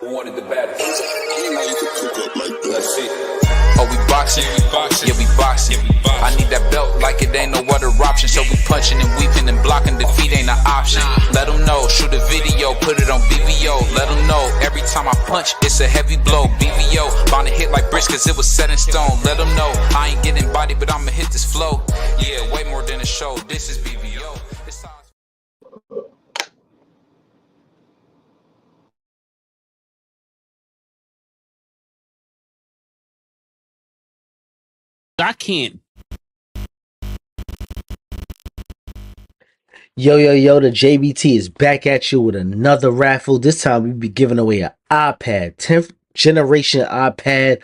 Who wanted the baddest? Let's see. Oh, we boxing? Yeah, we boxing. I need that belt like it ain't no other option. So we punching and weaving and blocking. Defeat ain't an option. Let them know. Shoot a video, put it on BVO. Let them know. Every time I punch, it's a heavy blow. BVO, bound to hit like bricks cause it was set in stone. Let them know. I ain't getting body, but I'ma hit this flow. Yeah, way more than a show. This is BVO. I can't. Yo, the JBT is back at you with another raffle. This time we'll be giving away an iPad, 10th generation iPad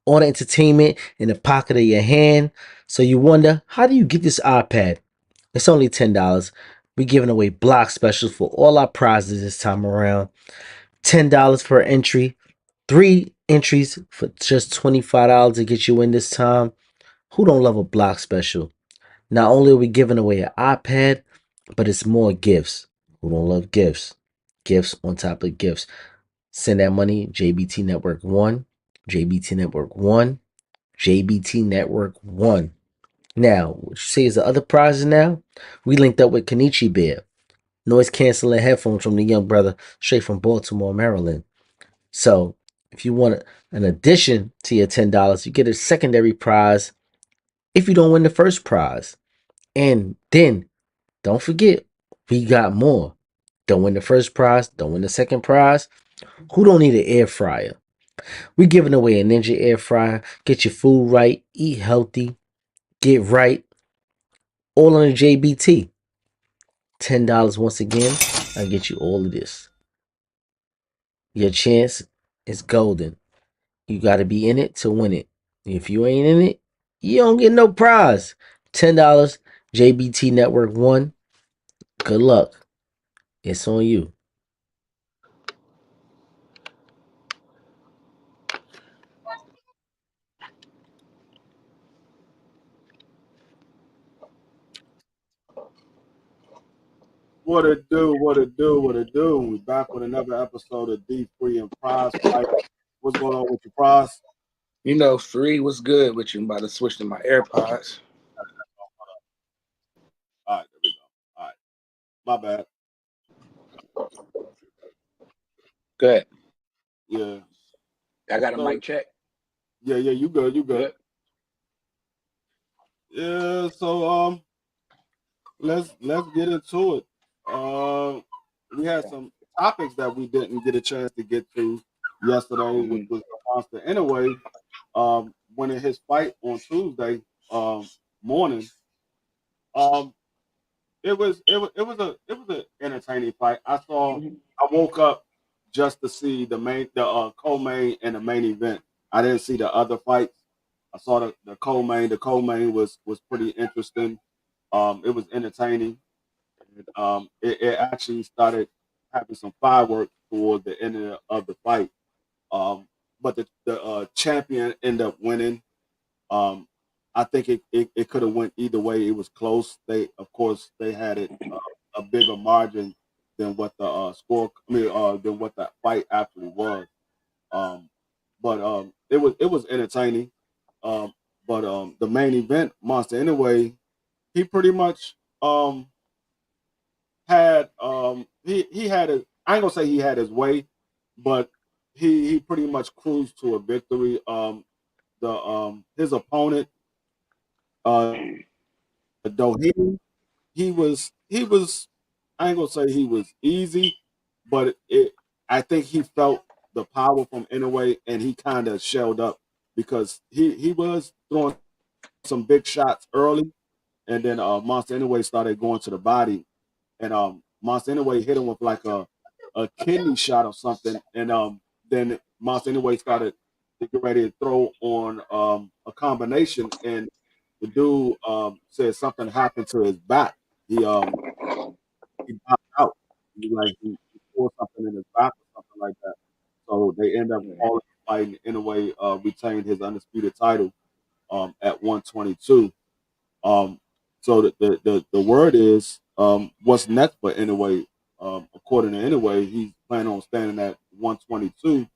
on entertainment in the pocket of your hand. So you wonder, how do you get this iPad? It's only $10. We're giving away block specials for all our prizes this time around. $10 per entry, 3 entries for just $25 to get you in this time. Who don't love a block special? Not only are we giving away an iPad, but it's more gifts. Who don't love gifts? Gifts on top of gifts. Send that money, JBT Network 1, JBT Network 1, JBT Network 1. Now, what you say is the other prizes now? We linked up with Kenichi Bear. Noise canceling headphones from the young brother straight from Baltimore, Maryland. So, if you want an addition to your $10, you get a secondary prize if you don't win the first prize. And then don't forget, we got more. Don't win the first prize, don't win the second prize. Who don't need an air fryer? We're giving away a Ninja air fryer. Get your food right, eat healthy, get right. All on the JBT. $10 once again. I'll get you all of this. Your chance is golden. You got to be in it to win it. If you ain't in it, you don't get no prize. $10, JBT Network 1. Good luck. It's on you. What it do? We back with another episode of D3 and Prize Fight. What's going on with your prize? You know, Free, what's good with you? I'm about to switch to my AirPods. All right, there we go. All right. My bad. Good. Yeah. I got a mic check. Yeah, you good. Yeah, so let's get into it. We had some topics that we didn't get a chance to get to yesterday, which was Monster anyway. Winning his fight on Tuesday morning. It was an entertaining fight. I woke up just to see the co-main and the main event. I didn't see the other fights. I saw the co-main. The co-main was pretty interesting. It was entertaining. It actually started having some fireworks toward the end of the fight. But the champion ended up winning. I think it could have went either way. It was close. They had it a bigger margin than what the than what that fight actually was. But it was entertaining. But the main event, Monster anyway, he pretty much had he had his, I ain't gonna say he had his way, but he pretty much cruised to a victory. His opponent, Doheny, he was I ain't gonna say he was easy, but I think he felt the power from Inoue and he kind of shelled up because he was throwing some big shots early, and then Monster Inoue started going to the body, and Monster Inoue hit him with like a kidney shot or something, and then Monster Inoue started to get ready to throw on a combination, and the dude said something happened to his back. He popped out. He pulled something in his back or something like that. So they end up calling the fight, and in a way retained his undisputed title at 122. So the word is what's next for Inoue. According to Inoue, he's planning on standing at 122.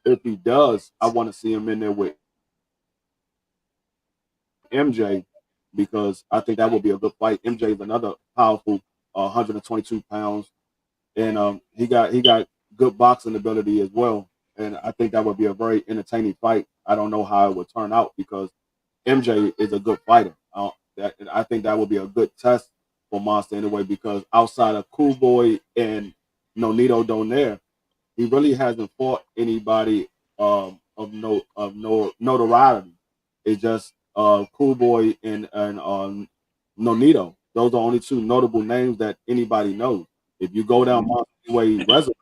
If he does, I want to see him in there with MJ because I think that would be a good fight. MJ is another powerful 122 pounds, and he got good boxing ability as well. And I think that would be a very entertaining fight. I don't know how it would turn out because MJ is a good fighter. I think that would be a good test for Monster anyway because outside of Cool Boy and Nonito Donaire, he really hasn't fought anybody of notoriety. It's just Cool Boy and Nonito. Those are only two notable names that anybody knows. If you go down Monster Anyway resume,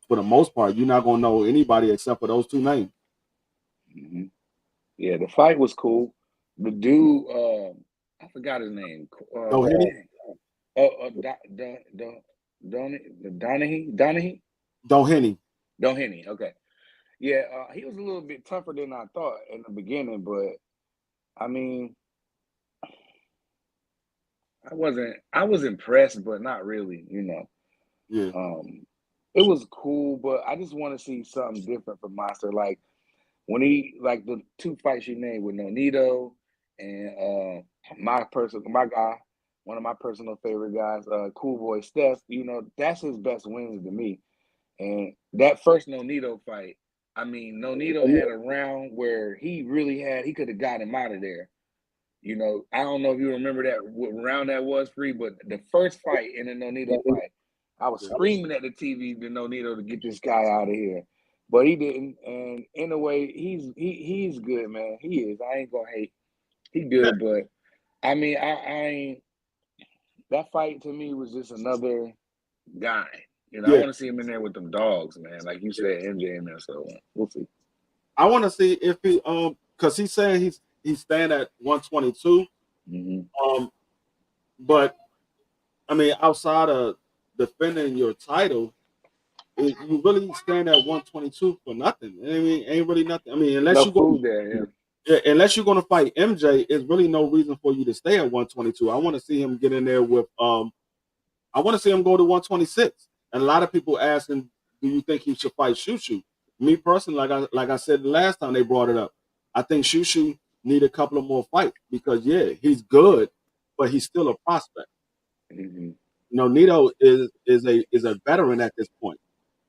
for the most part, you're not gonna know anybody except for those two names. Mhm. Yeah, the fight was cool. The dude, I forgot his name. Doheny, Donahue? Doheny. Okay. Yeah, he was a little bit tougher than I thought in the beginning, but I mean, I was impressed, but not really, yeah, It was cool, but I just want to see something different from Monster. Like when like the two fights you named with Nonito and my guy, one of my personal favorite guys, Cool Boy Steph, that's his best wins to me. And that first Nonito fight, I mean, Nonito had a round where he could have got him out of there. I don't know if you remember what round that was, Free, but the first fight in the Nonito fight, I was screaming at the TV to Nonito to get this guy out of here. But he didn't, and in a way, he's good, man. He is. I ain't gonna hate. He good, but I mean, I ain't. That fight to me was just another guy. I want to see him in there with them dogs, man. Like you said, MJ in there. So we'll see. I want to see if he because he's saying he's staying at 122. Mm-hmm. But I mean, outside of defending your title, you really stand at 122 for nothing. I mean, ain't really nothing. I mean, unless unless you're going to fight MJ, there's really no reason for you to stay at 122. I want to see him get in there with I want to see him go to 126. And a lot of people asking, do you think he should fight Shushu? Me personally, like I said the last time they brought it up, I think Shushu need a couple of more fights because he's good, but he's still a prospect. Mm-hmm. Nito is a veteran at this point.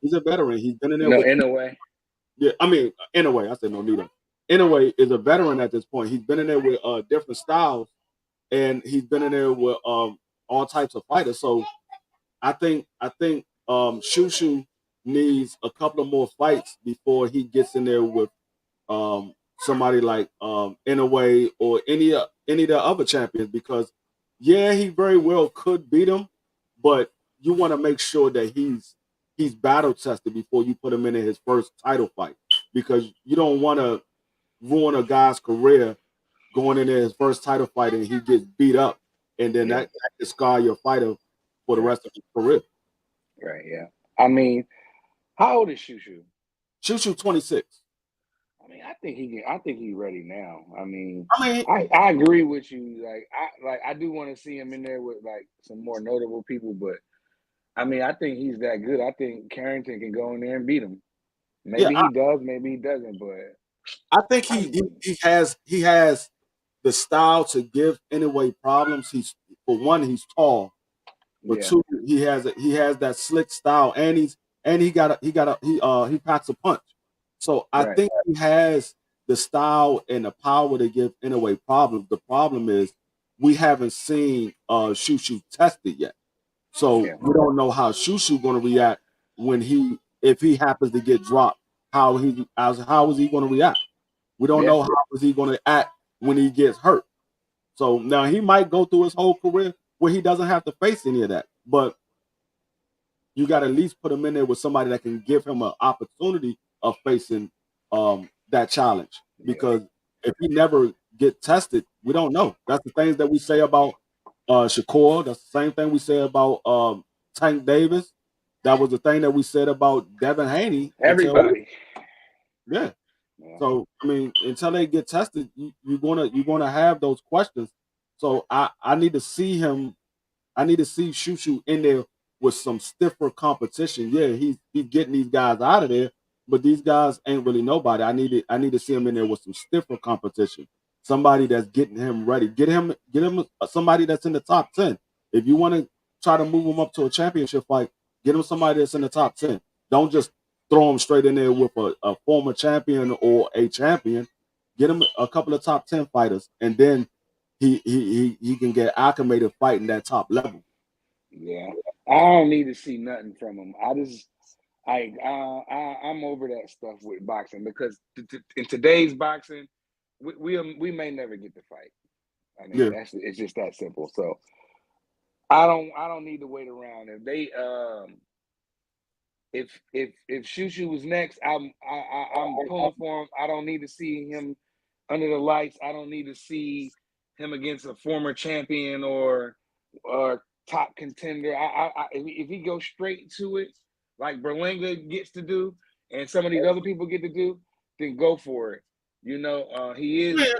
He's a veteran. He's been in there. In a way. Yeah, I mean, in a way, I said Nito. In a way, is a veteran at this point. He's been in there with different styles, and he's been in there with all types of fighters. So I think Shushu needs a couple of more fights before he gets in there with somebody like Inoue or any of the other champions because he very well could beat him, but you want to make sure that he's battle tested before you put him in his first title fight because you don't want to ruin a guy's career going into his first title fight and he gets beat up and then that can scar your fighter for the rest of his career. Right, yeah. I mean, how old is Shushu? Shushu 26. I mean, I think he's ready now. I mean, I agree with you. I do want to see him in there with like some more notable people, but I mean, I think he's that good. I think Carrington can go in there and beat him. Maybe he does, maybe he doesn't, but I think he has the style to give Inoue problems. He's tall. But two, he has that slick style, and he packs a punch. So I think he has the style and the power to give Inoue problems. The problem is we haven't seen Shushu tested yet, so we don't know how Shushu going to react if he happens to get dropped. How is he going to react? We don't know how is he going to act when he gets hurt. So now he might go through his whole career where he doesn't have to face any of that. But you got to at least put him in there with somebody that can give him an opportunity of facing that challenge. Because if he never get tested, we don't know. That's the things that we say about Shakur. That's the same thing we say about Tank Davis. That was the thing that we said about Devin Haney. Everybody. Yeah. So I mean, until they get tested, you're gonna have those questions. So I need to see him. I need to see Shushu in there with some stiffer competition. Yeah, he's getting these guys out of there, but these guys ain't really nobody. I need to see him in there with some stiffer competition. Somebody that's getting him ready. Get him somebody that's in the top 10. If you want to try to move him up to a championship fight, get him somebody that's in the top 10. Don't just throw him straight in there with a former champion or a champion. Get him a couple of top 10 fighters, and then he can get acclimated fighting that top level. Yeah, I don't need to see nothing from him. I'm over that stuff with boxing because in today's boxing, we may never get the fight. I mean, it's just that simple. So I don't need to wait around. If they if Shushu was next, I'm pulling for him. I don't need to see him under the lights. I don't need to see him against a former champion or top contender. If he goes straight to it, like Berlanga gets to do, and some of these other people get to do, then go for it. You know, he is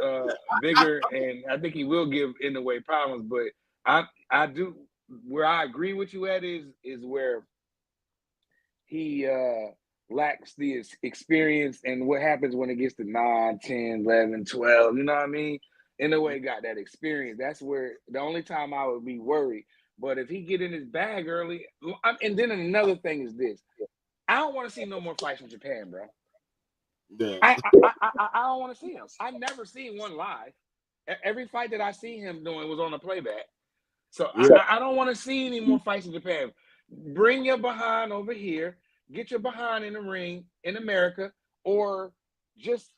bigger, and I think he will give Inoue problems. But I do where I agree with you at is where he lacks the experience and what happens when it gets to 9, 10, 11, 12. You know what I mean? Inoue got that experience. That's where the only time I would be worried. But if he get in his bag early, and then another thing is this: I don't want to see no more fights from Japan, bro. Yeah. I don't want to see him. I never seen one live. Every fight that I see him doing was on a playback. So I don't want to see any more fights in Japan. Bring your behind over here. Get your behind in the ring in America, or just,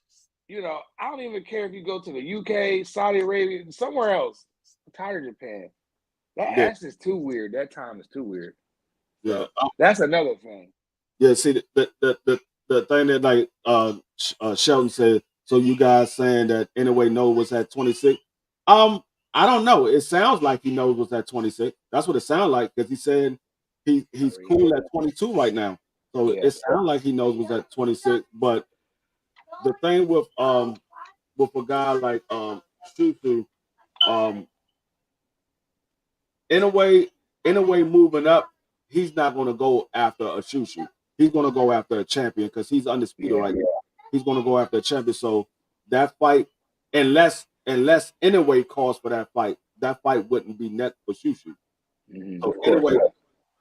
you know, I don't even care if you go to the UK, Saudi Arabia, somewhere else. I'm tired of Japan. That's just too weird. That time is too weird. Yeah, that's another thing. Yeah, see the thing that like Shelton said. So you guys saying that Inoue knows was at 26? I don't know. It sounds like he knows was at 26. That's what it sounds like because he said he's cool at 22 right now. So it sounds like he knows was at 26. But the thing with a guy like Shushu, Inoue moving up, he's not going to go after a Shushu. He's going to go after a champion because he's undisputed right now. He's going to go after a champion. So that fight, unless Inoue calls for that fight wouldn't be next for Shushu. Mm-hmm. So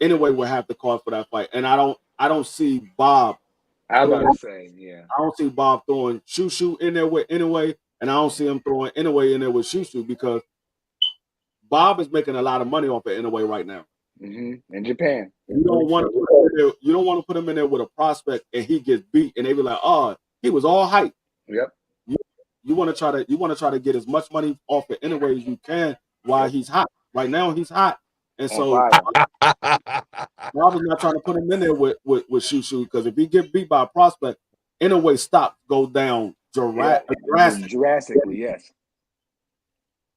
Inoue will have to call for that fight. And I don't see Bob. I was about to say, I don't see Bob throwing Shushu in there with Inoue, and I don't see him throwing Inoue in there with Shushu because Bob is making a lot of money off of Inoue right now. Mm-hmm. In Japan, you don't want to put him in there with a prospect and he gets beat, and they be like, "Oh, he was all hype." Yep. You want to try to get as much money off of Inoue as you can while he's hot. Right now, he's hot, and so Bob is not trying to put him in there with Shushu because if he get beat by a prospect, Inoue stock goes down drastically. Yes.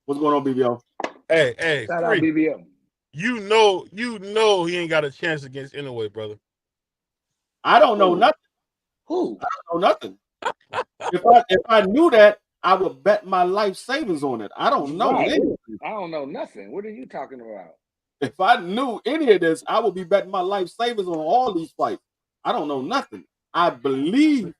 What's going on, BBO? Hey, shout out BBO. You know he ain't got a chance against Inoue, brother. I don't know nothing. Who? I don't know nothing. if I knew that, I would bet my life savings on it. I don't know anything. I don't know nothing. What are you talking about? If I knew any of this, I would be betting my life savings on all these fights. I don't know nothing. I believe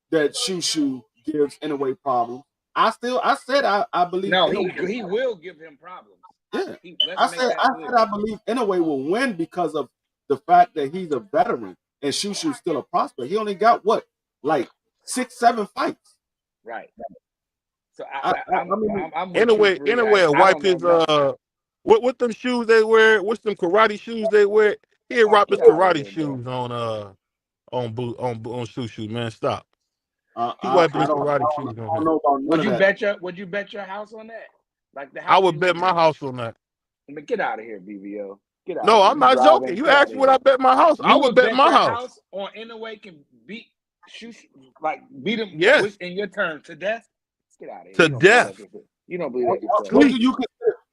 that Shushu gives Inoue problems. I said I believe. No, he will give him problems. Yeah, I believe Inoue will win because of the fact that he's a veteran and Shushu's still a prospect. He only got like 6-7 fights. Right. So I'm Inoue wipe his what them shoes they wear? What's them karate shoes they wear? He rock his karate shoes on Shushu, man. Stop. He wiping his karate shoes on him. Would you bet your house on that? Like the house I would bet my house on that. Get out of here, BBO. Get out. No, I'm not joking. You asked me what I bet my house. I would bet my house. On Inoue can beat him. Yes. In your turn to death. Get out of here. To death. You don't believe that.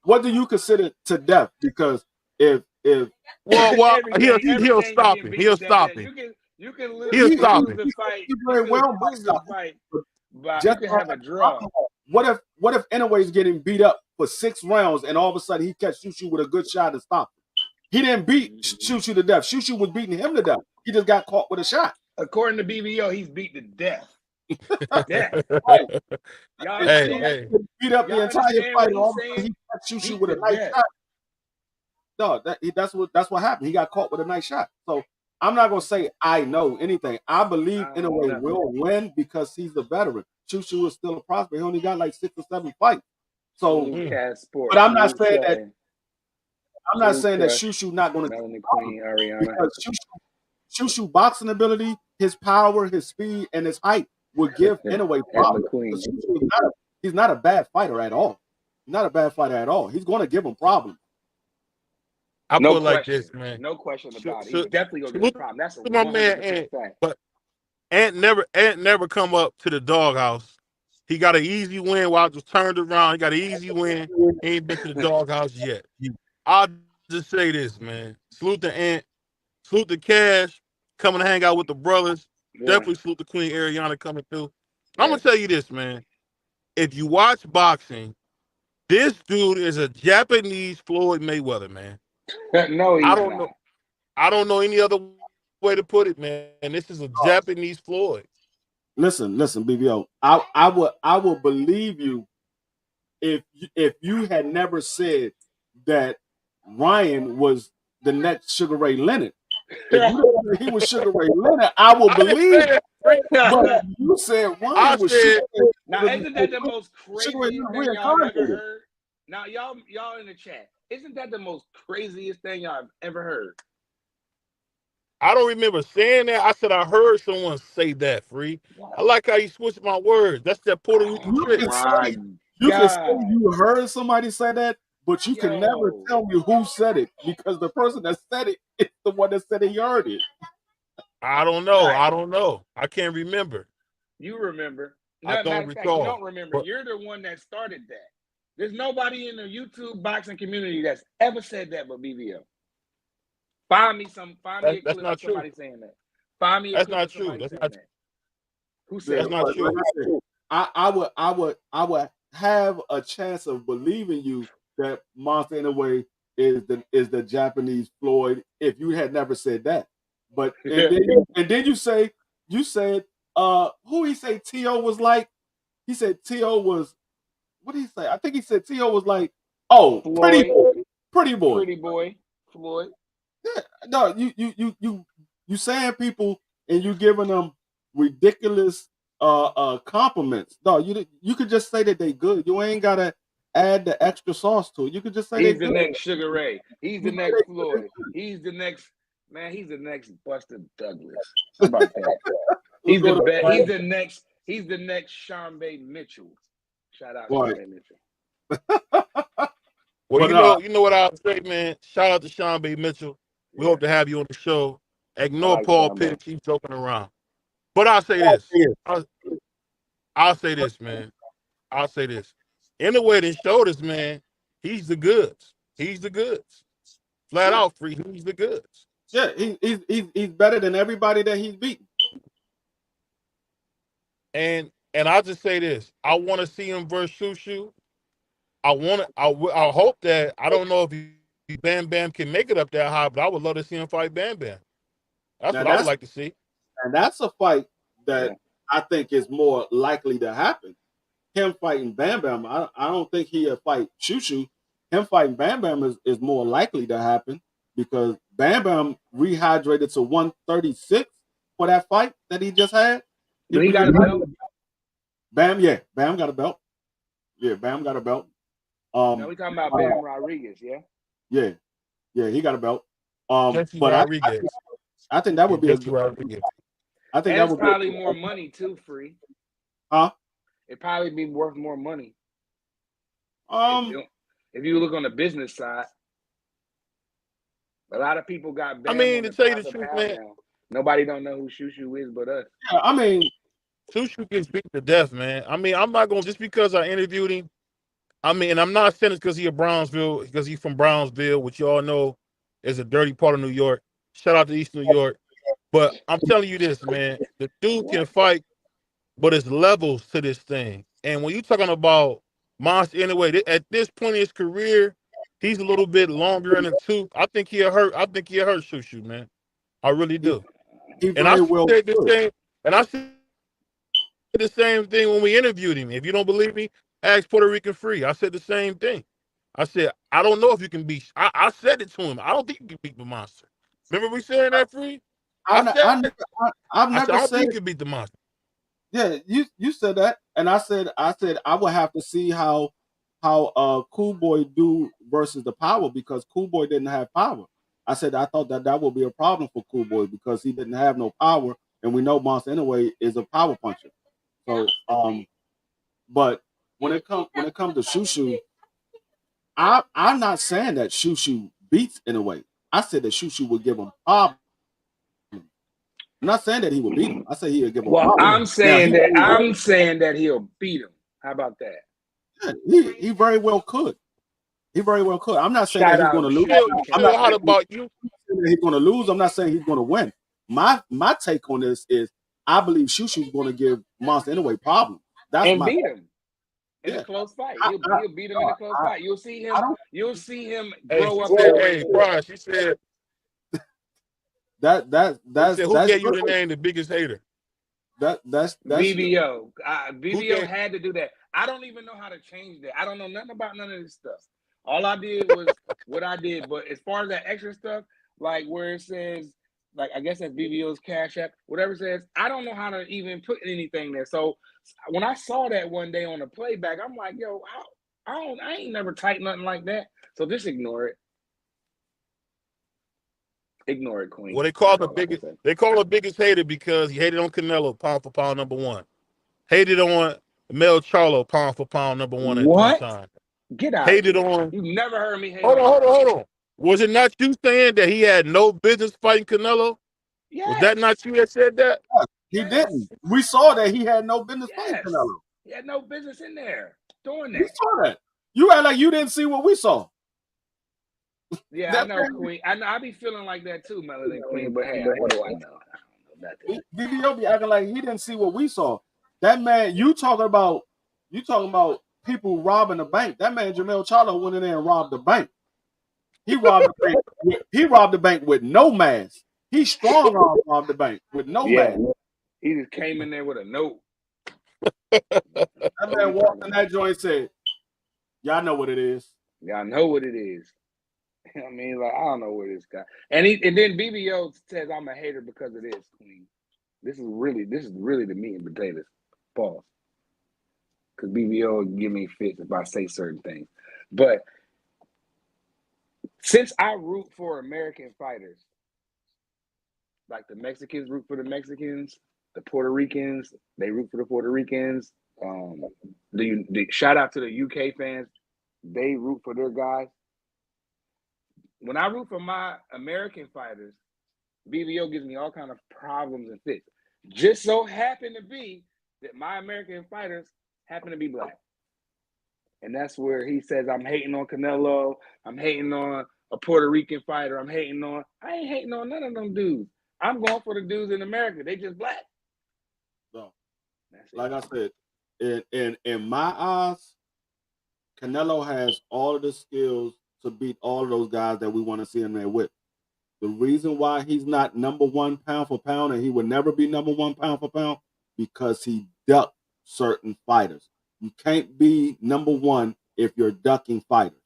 What do you consider to death? Because if well he'll stop him. He'll stop him. You can lose the fight. You very well lose the fight. But you can have a draw. What if Inoue's getting beat up for 6 rounds and all of a sudden he catch Shushu with a good shot to stop him? He didn't beat Shushu to death. Shushu was beating him to death. He just got caught with a shot. According to BBO, he's beat to death. Death. Right. Y'all And understand? beat up the Y'all entire understand fight. what All he's he saying? got Shushu Beat with a to nice death. shot. No, that's what happened. He got caught with a nice shot. So I'm not gonna say I know anything. I believe I in a don't way know. will win because he's a veteran. Shushu is still a prospect. He only got like 6 or 7 fights. So, Lucas Sports. but I'm not saying that. Lucas, I'm not saying that Luca, Shushu not going to Melanie Queen, Ariana. because Shushu boxing ability, his power, his speed, and his height would give Inoue problems. McQueen. Shushu is he's not a bad fighter at all. Not a bad fighter at all. He's going to give him problems. I No put it like question. this, man. No question about it. So- He's definitely gonna so get a look- problem. That's a look at my man 100% fact. But Ant never come up to the doghouse. He got an easy win while I was turned around. He got an easy win. He ain't been to the doghouse yet. I'll just say this, man. Salute the Ant. Salute the Cash coming to hang out with the brothers. Yeah. Definitely salute the Queen Ariana coming through. Yeah. I'm gonna tell you this, man. If you watch boxing, this dude is a Japanese Floyd Mayweather, man. No, he's I don't not. know. I don't know any other way to put it, man. And this is a Japanese Floyd. Listen, BBO. I would believe you if you had never said that Ryan was the next Sugar Ray Leonard. If you said he was Sugar Ray Leonard, I would believe it. But you said Ryan was Sugar Ray. Now, isn't that the most craziest Sugar Ray thing Leonard y'all ever reincarnated. heard? Now, y'all in the chat, isn't that the most craziest thing y'all have ever heard? I don't remember saying that. I said I heard someone say that, Free. I like how you switched my words. That's that Puerto Rican You trick. can say you heard somebody say that, but you can never tell me who said it because the person that said it is the one that said he heard it. I don't know. Right. I don't know. I can't remember. You remember. I don't matter of fact, recall, you don't remember. but- You're the one that started that. There's nobody in the YouTube boxing community that's ever said that but BBO. Find me a clip That's of not true. somebody saying that. Find me a That's clip not of somebody true. That's saying not that. Who said That's it? not true. Like I said, I would have a chance of believing you that Monster in a way is the Japanese Floyd if you had never said that. But and then you said who he say T.O. was like? He said T.O. was, what did he say? I think he said T.O. was like, oh, Floyd. pretty boy. Pretty boy, Floyd. Yeah, no, you saying people and you giving them ridiculous compliments. No, you could just say that they good. You ain't gotta add the extra sauce to it. You could just say He's they the good. next Sugar Ray. He's the next Floyd. He's the next He's the next Buster Douglas. How about that? He's the best. He's the next Sharmba Mitchell. Shout out Right. Sharmba Mitchell. Well, But, you know what I'll say, man. Shout out to Sean B. Mitchell. We hope to have you on the show. Ignore like Paul Sean B. Pitt. Keep joking around. But I'll say this. I'll say this, man. I'll say this. In the way they showed us, man, he's the goods. He's the goods. Flat out, Free. He's the goods. yeah, he's better than everybody that he's beaten. And I'll just say this. I want to see him versus Shushu. I hope that, I don't know if Bam Bam can make it up that high, but I would love to see him fight Bam Bam. That's what I would like to see. And that's a fight that I think is more likely to happen. Him fighting Bam Bam, I don't think he'll fight Shushu. Him fighting Bam Bam is more likely to happen because Bam Bam rehydrated to 136 for that fight that he just had. He got a belt. Bam got a belt. Yeah, Bam got a belt. Now we talking about Bam Rodriguez, yeah? Yeah, he got a belt. Jesse But Rodriguez. I think that would be a Jesse Rodriguez. I think And that it's would probably be more money too, Free. Huh? It'd probably be worth more money. If you look on the business side, a lot of people got Bam. I mean, on to the tell you the top of truth, pound man. now. Nobody don't know who Shushu is but us. Yeah, I mean, Shushu gets beat to death, man. I mean, I'm not going to, just because I interviewed him, I mean, and I'm not saying it's because he's from Brownsville, which you all know is a dirty part of New York. Shout out to East New York. But I'm telling you this, man, the dude can fight, but it's levels to this thing. And when you're talking about Monster anyway, at this point in his career, He's a little bit longer in the tooth. I think he'll hurt. I think he'll hurt Shushu, man. I really do. He And I very well said the could. same. And I said the same thing when we interviewed him. If you don't believe me, ask Puerto Rican Free. I said the same thing. I said, I don't know if you can beat. I said it to him. I don't think you can beat the monster. Remember we saying that, Free? I've I never said, I don't said think you can beat the monster. Yeah, you said that, and I said I would have to see how Cool Boy do versus the Power, because Cool Boy didn't have power. I said I thought that would be a problem for Cool Boy because he didn't have no power, and we know Monster anyway is a power puncher. So but when it comes to Shushu, I'm not saying that Shushu beats in a way. I said that Shushu would give him problems. I'm not saying that he would beat him. I say he would give him Well, problems. I'm saying that he'll beat him. How about that? Yeah, he very well could. He very well could. I'm not saying that he's going to lose. I'm not How about you? saying that he's going to lose. I'm not saying he's going to win. My take on this is I believe Shushu's going to give Monster anyway problems. That's and my beat him in Yeah. a close fight. He'll beat him in a close fight. You'll see him. You'll see him Hey, grow up. hey, Brian, she said that's who gave you the name the biggest hater? That's BBO. BBO had to do that. I don't even know how to change that. I don't know nothing about none of this stuff. All I did was what I did. But as far as that extra stuff, like where it says, like I guess that's BBO's Cash App, whatever it says, I don't know how to even put anything there. So when I saw that one day on the playback, I'm like, yo, I ain't never typed nothing like that. So just ignore it. Ignore it, Queen. Well, they call the biggest hater because he hated on Canelo, pound for pound #1. Hated on Mel Charlo, pound for pound #1 at one time. Get out. Hated on. You never heard me hate. Hold on. Was it not you saying that he had no business fighting Canelo? Yes. Was that not you that said that? He didn't. We saw that he had no business fighting Canelo. He had no business in there doing that. We saw that. You act like you didn't see what we saw. Yeah, I know, Queen. I be feeling like that too, Melody Queen. But hey, what do I know? I don't know nothing. BBO be acting like he didn't see what we saw. That man, you talking about people robbing the bank. That man Jermell Charlo went in there and robbed the bank. He robbed the bank. He robbed the bank with no mask. He strong arm robbed the bank with no mask. He just came in there with a note. That man walked in that joint and said, "Y'all know what it is. Y'all know what it is." I mean, like I don't know where this guy. And then BBO says I'm a hater because of this, Queen. This is really the meat and potatoes. Pause. Because BBO give me fits if I say certain things. But since I root for American fighters, like the Mexicans root for the Mexicans, the Puerto Ricans, they root for the Puerto Ricans. The shout out to the UK fans, they root for their guys. When I root for my American fighters, BBO gives me all kind of problems and fits. Just so happen to be that my American fighters happen to be black. And that's where he says, I'm hating on Canelo. I'm hating on a Puerto Rican fighter. I ain't hating on none of them dudes. I'm going for the dudes in America. They just black. So, like I said, in my eyes, Canelo has all of the skills to beat all of those guys that we want to see him there with. The reason why he's not #1 pound for pound, and he would never be #1 pound for pound, because he ducked certain fighters. You can't be #1 if you're ducking fighters.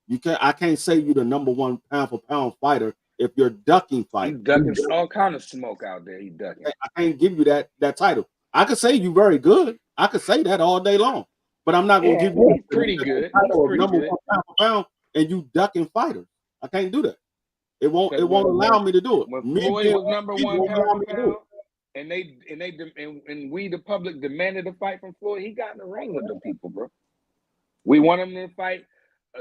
I can't say you're the #1 pound for pound fighter if you're ducking fighters. He's ducking all kind of smoke out there. He ducking. I can't give you that title. I could say you're very good. I could say that all day long, but I'm not going to give you. He's pretty good. Title of #1 pound for pound, and you ducking fighters. I can't do that. It won't allow me to do it. When Floyd was #1 pound for pound, and we the public demanded a fight from Floyd, he got in the ring with them people, bro. We want him to fight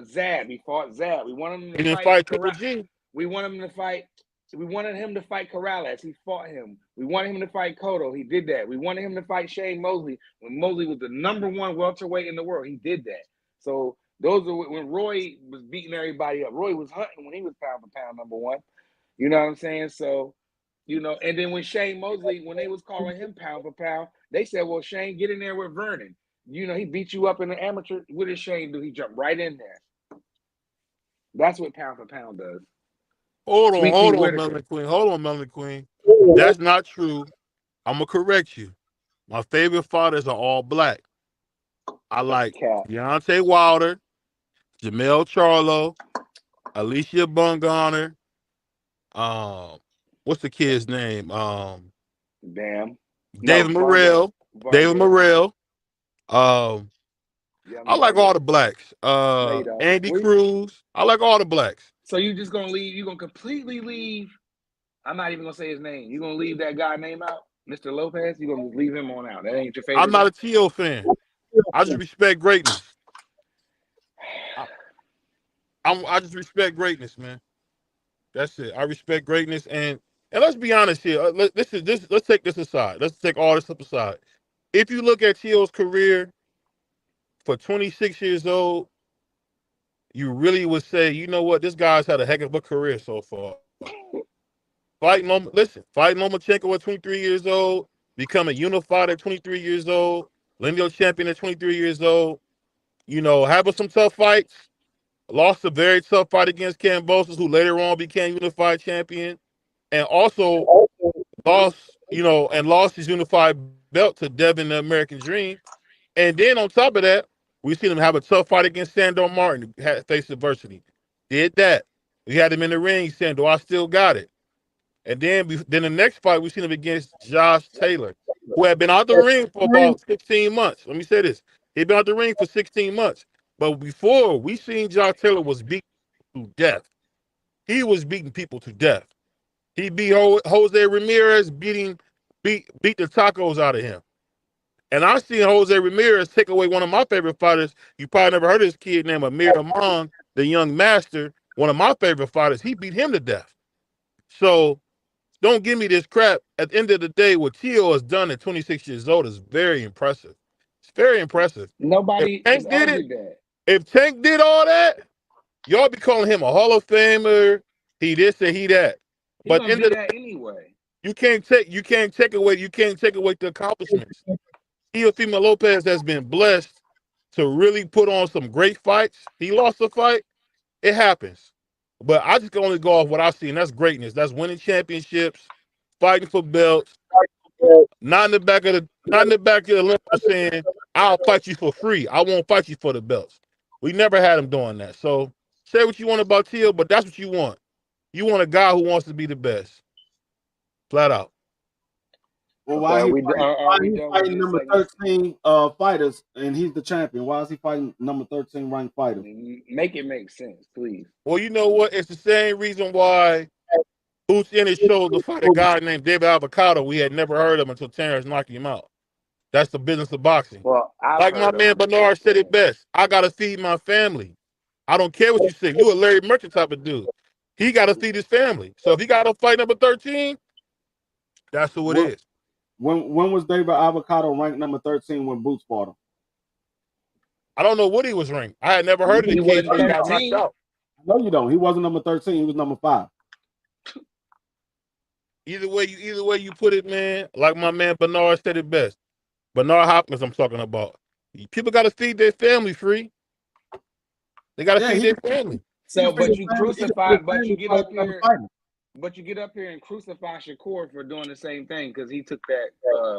Zab. He fought Zab. We want him to fight Triple G. We wanted him to fight Corrales. He fought him. We wanted him to fight Cotto. He did that. We wanted him to fight Shane Mosley when Mosley was the #1 welterweight in the world. He did that. So those are when Roy was beating everybody up. Roy was hunting when he was pound for pound #1. You know what I'm saying? So, and then when Shane Mosley, when they was calling him pound for pound, they said, well, Shane, get in there with Vernon. He beat you up in the amateur. What did Shane do? He jumped right in there. That's what pound for pound does. Hold on, Sweet hold Pea on, Whitaker. Melanie Queen. Hold on, Melanie Queen. That's not true. I'm gonna correct you. My favorite fighters are all black. I like Cat. Deontay Wilder, Jamel Charlo, Alicia Bumgarner. What's the kid's name? Damn. David No, Morrell. David Vargas. Morrell. Young I like Vargas. all the blacks. No, you don't. Andy Cruz. I like all the blacks. So you just gonna leave? You gonna completely leave? I'm not even gonna say his name. You gonna leave that guy name out, Mr. Lopez? You gonna leave him on out? That ain't your favorite. I'm not a T.O. fan. I just respect greatness. I just respect greatness, man. That's it. I respect greatness, and let's be honest here. Let's take this aside. Let's take all this stuff aside. If you look at T.O.'s career for 26 years old, you really would say, you know what, this guy's had a heck of a career so far. Fighting Lomachenko at 23 years old, becoming unified at 23 years old, lineal champion at 23 years old. You know, having some tough fights. Lost a very tough fight against Kambosos, who later on became unified champion, and also lost his unified belt to Devin the American Dream. And then on top of that, we seen him have a tough fight against Sandor Martin, who had faced adversity. Did that. We had him in the ring saying, "Do I still got it?" And then the next fight, we seen him against Josh Taylor, who had been out the ring for about 16 months. Let me say this. He'd been out the ring for 16 months. But before, we seen Josh Taylor was beaten to death. He was beating people to death. He beat Jose Ramirez, beat the tacos out of him. And I seen Jose Ramirez take away one of my favorite fighters. You probably never heard of this kid named Amir Amon, the young master, one of my favorite fighters. He beat him to death. So don't give me this crap. At the end of the day, what T.O. has done at 26 years old is very impressive. It's very impressive. Nobody has argued that. If Tank did all that, y'all be calling him a Hall of Famer. He this and he that. But in the that anyway. You can't take away the accomplishments. Teofimo Lopez has been blessed to really put on some great fights. He lost a fight. It happens. But I just can only go off what I see, and that's greatness. That's winning championships, fighting for belts. Not in the back of the limo saying, "I'll fight you for free. I won't fight you for the belts." We never had him doing that. So say what you want about Teal, but that's what you want. You want a guy who wants to be the best. Flat out. Well, why he fighting number 13 fighters and he's the champion? Why is he fighting number 13 ranked fighters? Make it make sense, please. Well, you know what? It's the same reason why Boots Ennis chose to fight a guy named David Avocado we had never heard of until Terrence knocked him out. That's the business of boxing. Well, like my man Bernard said it best. I gotta feed my family. I don't care what you say. You a Larry Merchant type of dude. He gotta feed his family. So if he gotta fight number 13, that's who it is. When was David Avocado ranked number 13 when Boots fought him? I don't know what he was ranked. I had never heard of the kid until he got knocked out. No, you don't. He wasn't number 13. He was number 5. Either way you put it, man. Like my man Bernard said it best. Bernard Hopkins, I'm talking about. People got to feed their family free. They got to feed their family. So, but you crucified, but you get up here. But you get up here and crucify Shakur for doing the same thing because he took that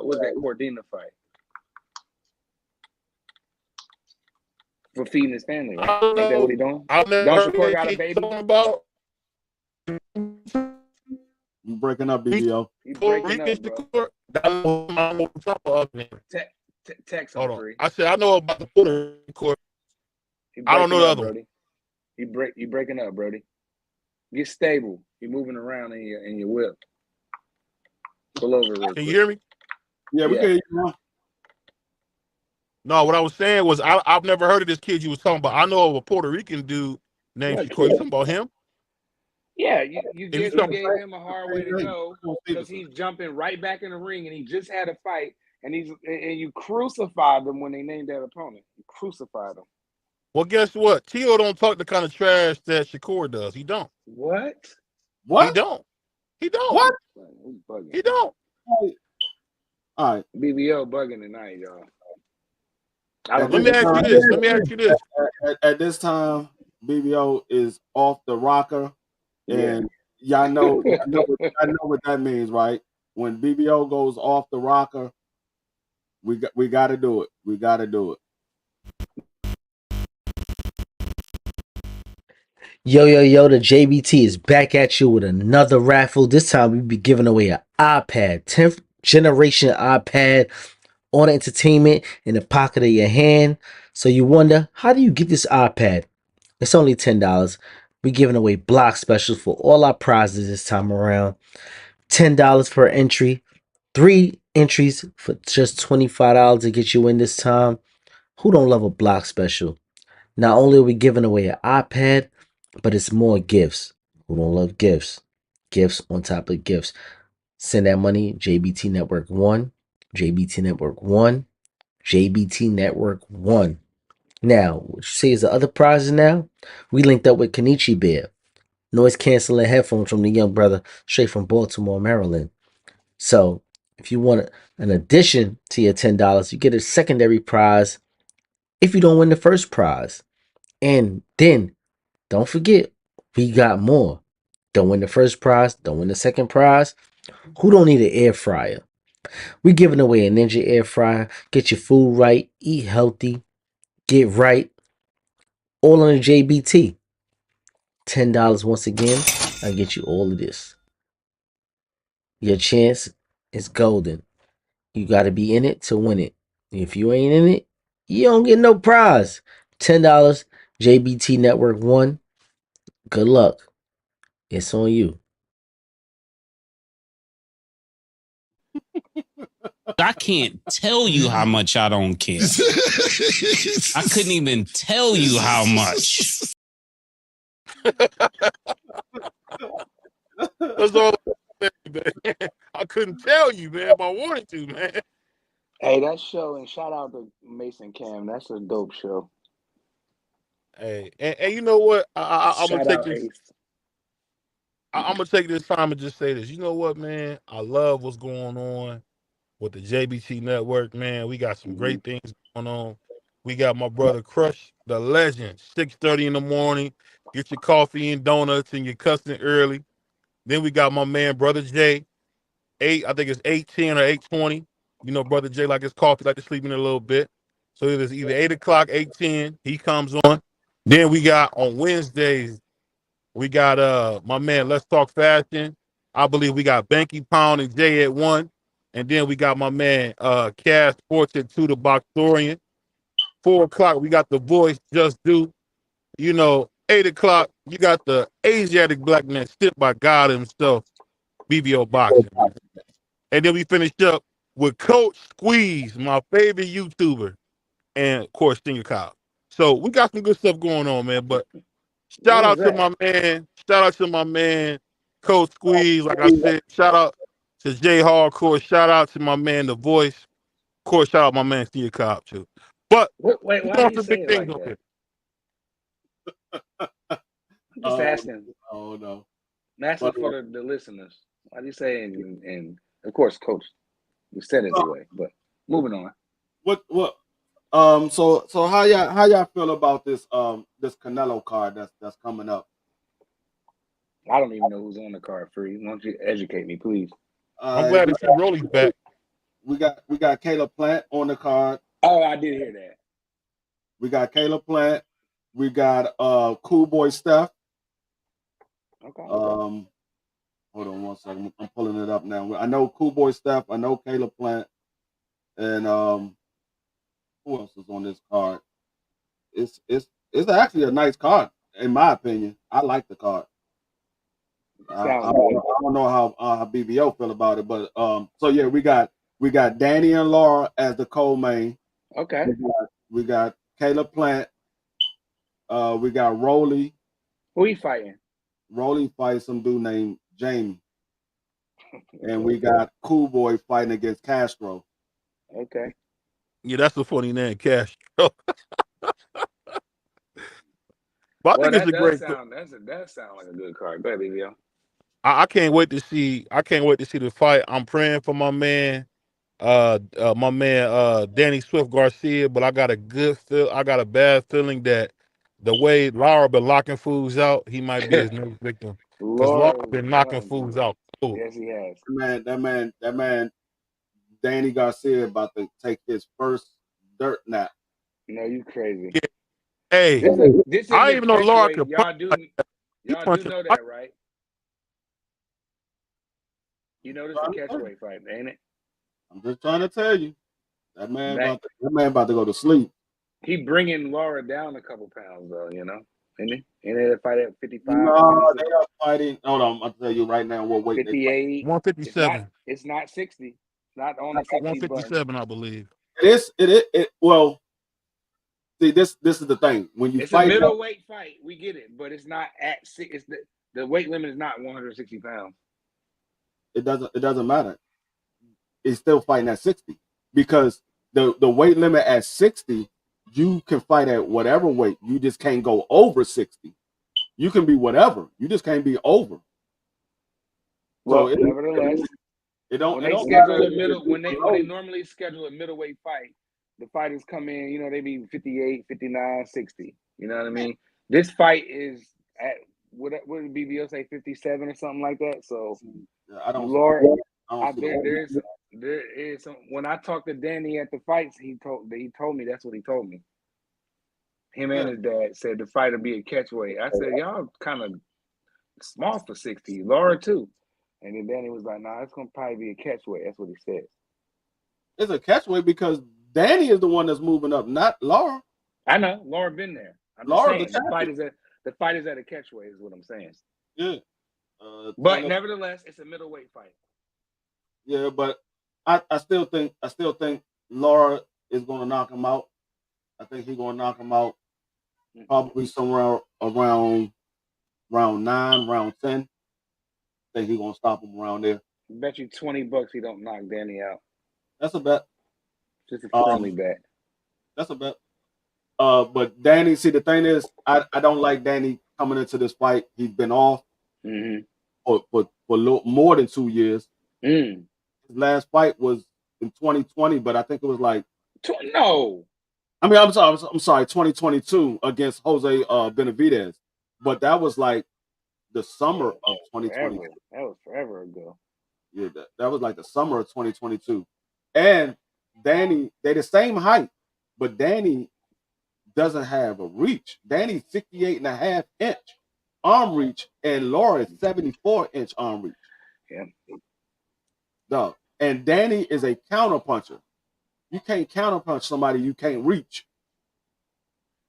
was that Cordina fight for feeding his family. Right? Ain't that what he doing? Don't Shakur got a baby? About. You breaking up, BBO? You breaking up, bro. Text him free. I said I know about the Puerto Rico. I don't know the other one. You breaking up, Brody. Get stable. You're moving around in your whip. Pull over real quick. Can you hear me? Yeah, we can hear you. No, what I was saying was I've never heard of this kid you was talking about. I know of a Puerto Rican dude named Shakur. You talking about him? Yeah, you gave him a hard way to go because he's jumping right back in the ring and he just had a fight and you crucified him when they named that opponent. You crucified him. Well, guess what? Tio don't talk the kind of trash that Shakur does. He don't. What? He don't. What? He don't. All right. BBO bugging tonight, y'all. Let me ask you this. At this time, BBO is off the rocker, and y'all know what that means, right? When BBO goes off the rocker, we got to do it. We got to do it. Yo, the JBT is back at you with another raffle. This time we be giving away an iPad, 10th generation iPad on entertainment in the pocket of your hand. So you wonder, how do you get this iPad? It's only $10. We giving away block specials for all our prizes this time around. $10 per entry. 3 entries for just $25 to get you in this time. Who don't love a block special? Not only are we giving away an iPad, but it's more gifts. Who don't love gifts? Gifts on top of gifts. Send that money, JBT Network 1, JBT Network 1, JBT Network 1. Now, what you say is the other prizes now? We linked up with Kenichi Bear. Noise canceling headphones from the young brother straight from Baltimore, Maryland. So, if you want an addition to your $10, you get a secondary prize if you don't win the first prize. And then, don't forget, we got more. Don't win the first prize, don't win the second prize. Who don't need an air fryer? We giving away a Ninja air fryer. Get your food right, eat healthy, get right. All on the JBT. $10 once again. I get you all of this. Your chance is golden. You got to be in it to win it. If you ain't in it, you don't get no prize. $10, JBT Network 1. Good luck. It's on you. I can't tell you how much I don't care. I couldn't even tell you how much. That's all I'm saying, man. I couldn't tell you, man, if I wanted to, man. Hey, that show, and shout out to Mason Cam. That's a dope show. Hey, and you know what? I'm gonna Shout take out this. Ace. I'm gonna take this time and just say this. You know what, man? I love what's going on with the JBT Network, man. We got some great things going on. We got my brother Crush, the legend, 6:30 in the morning. Get your coffee and donuts and your cussing early. Then we got my man, Brother Jay, I think it's 8:10 or 8:20. You know, Brother Jay like his coffee, like to sleep in a little bit. So it is either 8 o'clock, 8:10, he comes on. Then we got on Wednesdays, we got my man, Let's Talk Fashion. I believe we got Banky Pound and Jay at 1. And then we got my man Cass Sports at 2, the Boxtorian. 4 o'clock, we got The Voice, Just Do. You know, 8 o'clock, you got the Asiatic Black Man, still by God himself, BBO Boxing. And then we finished up with Coach Squeeze, my favorite YouTuber, and of course, Senior Kyle. So we got some good stuff going on, man. But shout out to my man, Coach Squeeze. Like I said, shout out to Jay Hardcore. Shout out to my man, The Voice. Of course, shout out my man, Senior Kyle, too. But Wait, we why got do you some say big it things like on that? here. I'm just asking. Oh no. I'm asking for the listeners. Why do you say and of course, Coach, you said it away, but moving on. What so how y'all feel about this this Canelo card that's coming up? I don't even know who's on the card. Free. Why don't you educate me, please? I'm glad to see Rolly's back. We got Caleb Plant on the card. Oh, I did hear that. We got Caleb Plant. We got Cool Boy Steph. Okay. Hold on one second. I'm pulling it up now. I know Cool Boy Steph. I know Caleb Plant. And who else is on this card? It's actually a nice card, in my opinion. I like the card. I don't know how BBO feel about it, but so yeah, we got Danny and Laura as the co-main. Okay. We got Caleb Plant. We got Rolly. Who he fighting? Rolly fights some dude named Jamie. And we got Cool Boy fighting against Castro. Okay. Yeah, that's a funny name, Castro. But I think it's a great. That sound like a good card. Go ahead, BBO. I can't wait to see. I can't wait to see the fight. I'm praying for my man, Danny Swift Garcia. But I got a bad feeling that the way Laura been locking fools out, he might be his next victim. Because Laura Laura is been knocking done, fools bro. out. Cool. Yes, he has. That man, Danny Garcia about to take his first dirt nap. No, you crazy. Yeah. Hey, This is I a didn't even know Laura catchweight. could Y'all punch. do He y'all do punching know like- that, right? You know this is a catchweight fight, ain't it? I'm just trying to tell you, that man That- about to go to sleep. He bringing Laura down a couple pounds though, you know. Ain't he? Ain't they fight at 55? No, they are fighting. Hold on, I'll tell you right now what weight they fight. 58. 157. It's not 60. It's not on the 60 button. 157, I believe. It well, see, this is the thing. When you It's fight a middleweight fight. We get it, but it's not at six. It's the weight limit is not 160 pounds. it doesn't matter. It's still fighting at 60 because the weight limit at 60, you can fight at whatever weight. You just can't go over 60. You can be whatever. You just can't be over. Well, So nevertheless, it don't. when it they don't schedule matter a middle, when they if normally schedule a middleweight fight, the fighters come in. You know, they be 58, 59, 60. You know what I mean? This fight is at would the BBO say 57 or something like that? So I don't. Laura, I don't see the there is some. When I talked to Danny at the fights, he told me that's what he told me. Him and his dad said the fight will be a catchweight. I said y'all kind of small for 60. Laura too, and then Danny was like, "Nah, it's gonna probably be a catchweight." That's what he said. It's a catchweight because Danny is the one that's moving up, not Laura. I know Laura been there. I'm Laura, just saying the fight is at a catchweight is what I'm saying. Yeah. But nevertheless, it's a middleweight fight. Yeah, but I still think Laura is going to knock him out. I think he's going to knock him out probably somewhere around round 9, round 10. I think he's going to stop him around there. Bet you $20 he don't knock Danny out. That's a bet. Just a friendly bet. That's a bet. But Danny, see, the thing is, I don't like Danny coming into this fight. He's been off for a little more than 2 years. His last fight was in 2020, but I think it was like no. I mean, I'm sorry, 2022 against Jose Benavidez, but that was like the summer of 2020. That was forever ago. Yeah, that was like the summer of 2022. And Danny, they're the same height, but Danny doesn't have a reach. Danny's 68.5-inch arm reach, and Laura is 74-inch arm reach. Yeah. Dog. And Danny is a counterpuncher. You can't counterpunch somebody you can't reach.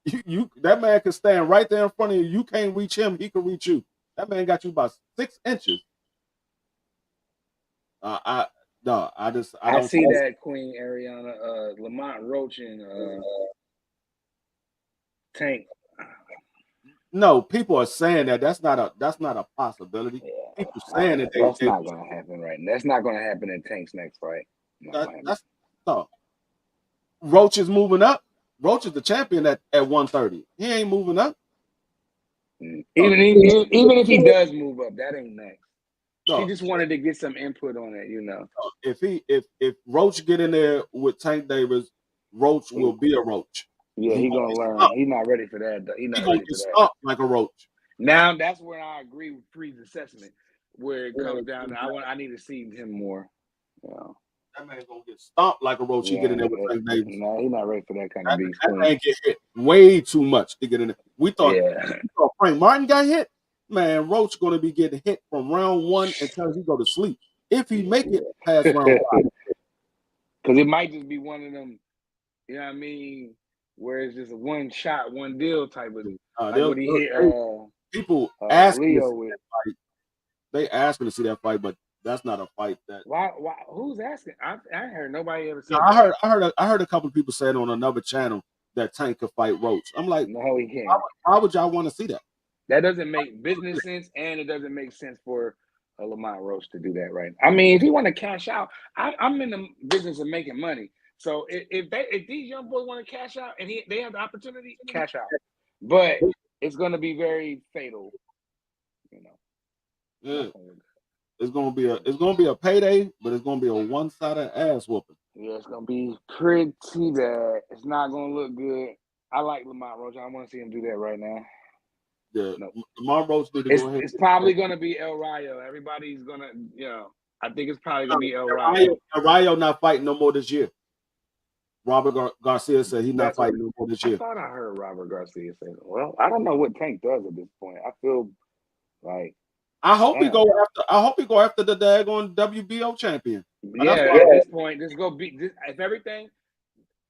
You that man can stand right there in front of you. You can't reach him, he can reach you. That man got you about 6 inches. I see that Queen Ariana, Lamont Roach and Tank. No, people are saying that's not a possibility. Yeah. People saying that that's not gonna happen right now. That's not gonna happen in Tank's next fight. That's no. Roach is moving up. Roach is the champion at 130. He ain't moving up. Even if he does move up, that ain't next. No. He just wanted to get some input on it, you know. If Roach get in there with Tank Davis, Roach will be a Roach. Yeah, he's gonna learn. He's not ready for that. He's not ready for that. Up like a Roach. Now that's where I agree with Free's assessment, where it comes down to I need to see him more. You know. That man's gonna get stomped like a Roach. He get in there with Tank Davis. No, he's not ready for that kind of beast. That man get hit way too much to get in there. We thought Frank Martin got hit. Man, Roach gonna be getting hit from round 1 until he go to sleep. If he make it past round 5. Because it might just be one of them, you know what I mean, where it's just a one shot, one deal type of like when he hit people asking Leo to see that fight. They asking to see that fight, but that's not a fight that why who's asking? I heard nobody ever said I heard a couple of people say it on another channel that Tank could fight Roach. I'm like, no, he can't. Why would y'all want to see that? That doesn't make business sense, and it doesn't make sense for Lamont Roach to do that, right? I mean, if he want to cash out, I'm in the business of making money. So if these young boys want to cash out and they have the opportunity, cash out. But it's going to be very fatal, you know. Yeah, it's gonna be a payday, but it's gonna be a one-sided ass whooping. Yeah, it's gonna be pretty bad. It's not gonna look good. I like Lamont Roach. I want to see him do that right now. Yeah, No. Lamont Roach need to go ahead. It's probably going to be El Rayo. Everybody's going to, I think it's probably going to be El Rayo. El Rayo not fighting no more this year. Robert Garcia said he's not fighting no more this year. I thought I heard Robert Garcia say that. Well, I don't know what Tank does at this point. I feel like I hope he go after the daggone WBO champion. Yeah, at this point, just go beat. If everything,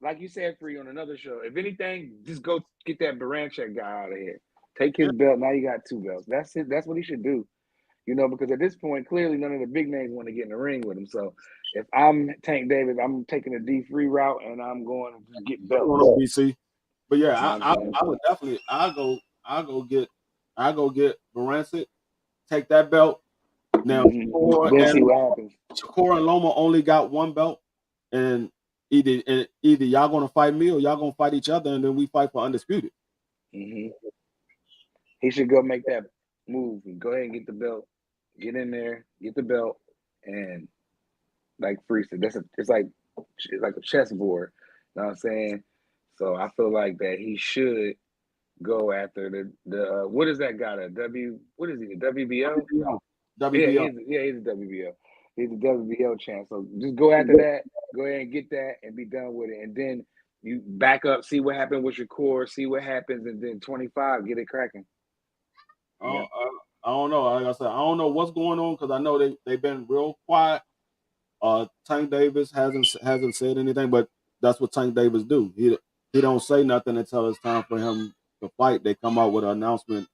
like you said, Free on another show, if anything, just go get that Baranchek guy out of here. Take his belt. Now you got 2 belts. That's it. That's what he should do. Because at this point, clearly none of the big names want to get in the ring with him. So if I'm Tank Davis, I'm taking the D3 route and I'm going to get belts. BC. But yeah, I would definitely I'll go get Baranchek, take that belt. Now Shakur and Loma only got 1 belt, and either y'all gonna fight me or y'all gonna fight each other, and then we fight for undisputed. He should go make that move and go ahead and get the belt. Get in there, get the belt, and like Free said, it's like a chessboard. You know what I'm saying? So I feel like that he should go after the what is that guy? What is he? The WBO? WBO. Yeah, he's a WBO. He's a WBO champ. So just go after that. Go ahead and get that and be done with it. And then you back up, see what happened with your core, see what happens, and then 25, get it cracking. Yeah. I don't know. Like I said, I don't know what's going on because I know they've been real quiet. Tank Davis hasn't said anything, but that's what Tank Davis do. He don't say nothing until it's time for him to fight. They come out with an announcement,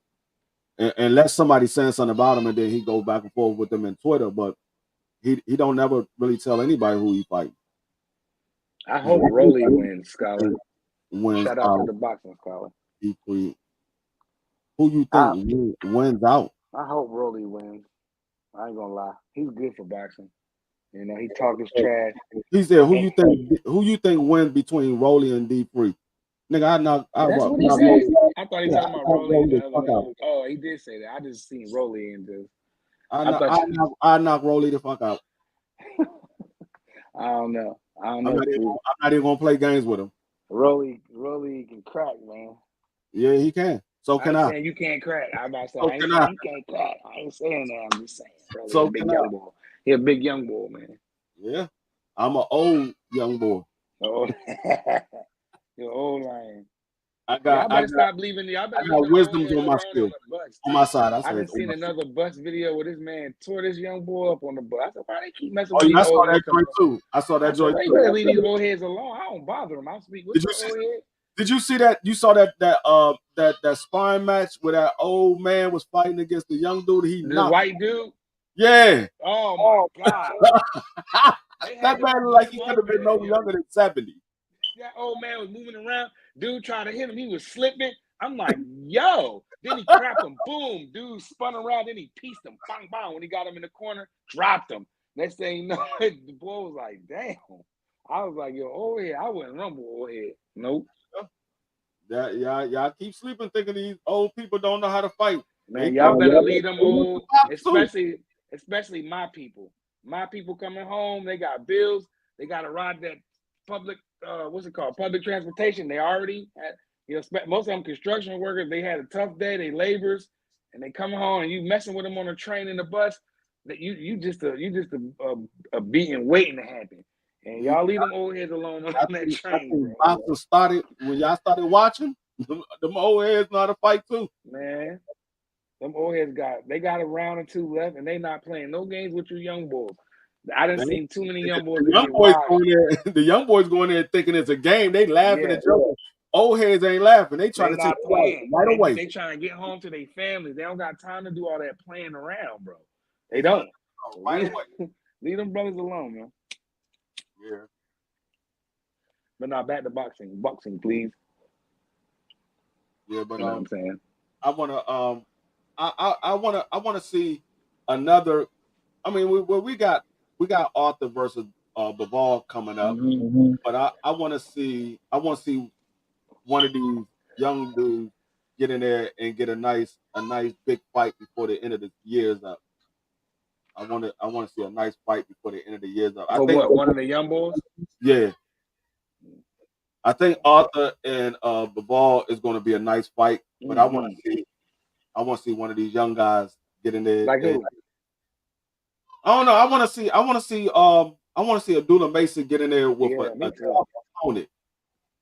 and unless somebody saying something about him, and then he goes back and forth with them in Twitter. But he don't never really tell anybody who he fights. I hope Rolly wins, Scholar. Shout out to the boxing Scholar. Who you think wins out? I hope Rolly wins. I ain't gonna lie. He's good for boxing. He talk his trash. He said, "Who you think wins between Rolly and D3?" Nigga, That's what he said. I thought he talking about Rolly and the other one. Oh, he did say that. I just seen Rolly and this. I knock Rolly the fuck out. I don't know. I'm not even gonna play games with him. Rolly can crack, man. Yeah, he can. So can I. Saying you can't crack. I'm about to say, so I ain't saying you can't crack. I ain't saying that. I'm just saying. Rolly, so big young boy. He a big young boy, man. Yeah, I'm an old young boy. Oh, you're old lion. I better stop believing you. I got wisdoms on my skill. On my side, I just seen another bus video where this man tore this young boy up on the bus. I said, why they keep messing with these I saw that joint too. I saw that joint too. They leave these old heads alone. I don't bother them. I'll speak with the old head. Did you see that? You saw that sparring match where that old man was fighting against the young dude. The white dude. Yeah. Oh my God. That man looked like he could have been no younger than 70. That old man was moving around. Dude tried to hit him. He was slipping. I'm like, yo. Then he cracked him. Boom. Dude spun around. Then he pieced him. Bang, bang. When he got him in the corner, dropped him. Next thing you know, the boy was like, damn. I was like, yo, old head. I wouldn't rumble old head. Nope. Y'all keep sleeping thinking these old people don't know how to fight. Man, y'all better leave them old, especially my people. My people coming home, they got bills. They got to ride that public, public transportation. They already had, most of them construction workers. They had a tough day. They laborers, and they coming home, and you messing with them on a train and the bus. That you just a beating waiting to happen. And y'all leave them old heads alone on that train. When y'all started watching, them old heads know how to fight too. Man, them old heads got a round or 2 left, and they not playing no games with you young boys. I done seen too many young boys. The young boys going there thinking it's a game. They laughing and joking. Old heads ain't laughing. They trying to take it right away. They trying to get home to their families. They don't got time to do all that playing around, bro. They don't. Right away. Leave them brothers alone, man. Yeah. But now back to boxing. Boxing, please. Yeah, but you know what I'm saying? I wanna see another. I mean, we got Arthur versus Bivol coming up, but I want to see one of these young dudes get in there and get a nice big fight before the end of the year's up. I want to see a nice fight before the end of the year's up. One of the young boys? Yeah. I think Arthur and Bivol is going to be a nice fight, but I want to see one of these young guys get in there. Like who? I don't know. I want to see Abdullah Mason get in there with a tough opponent.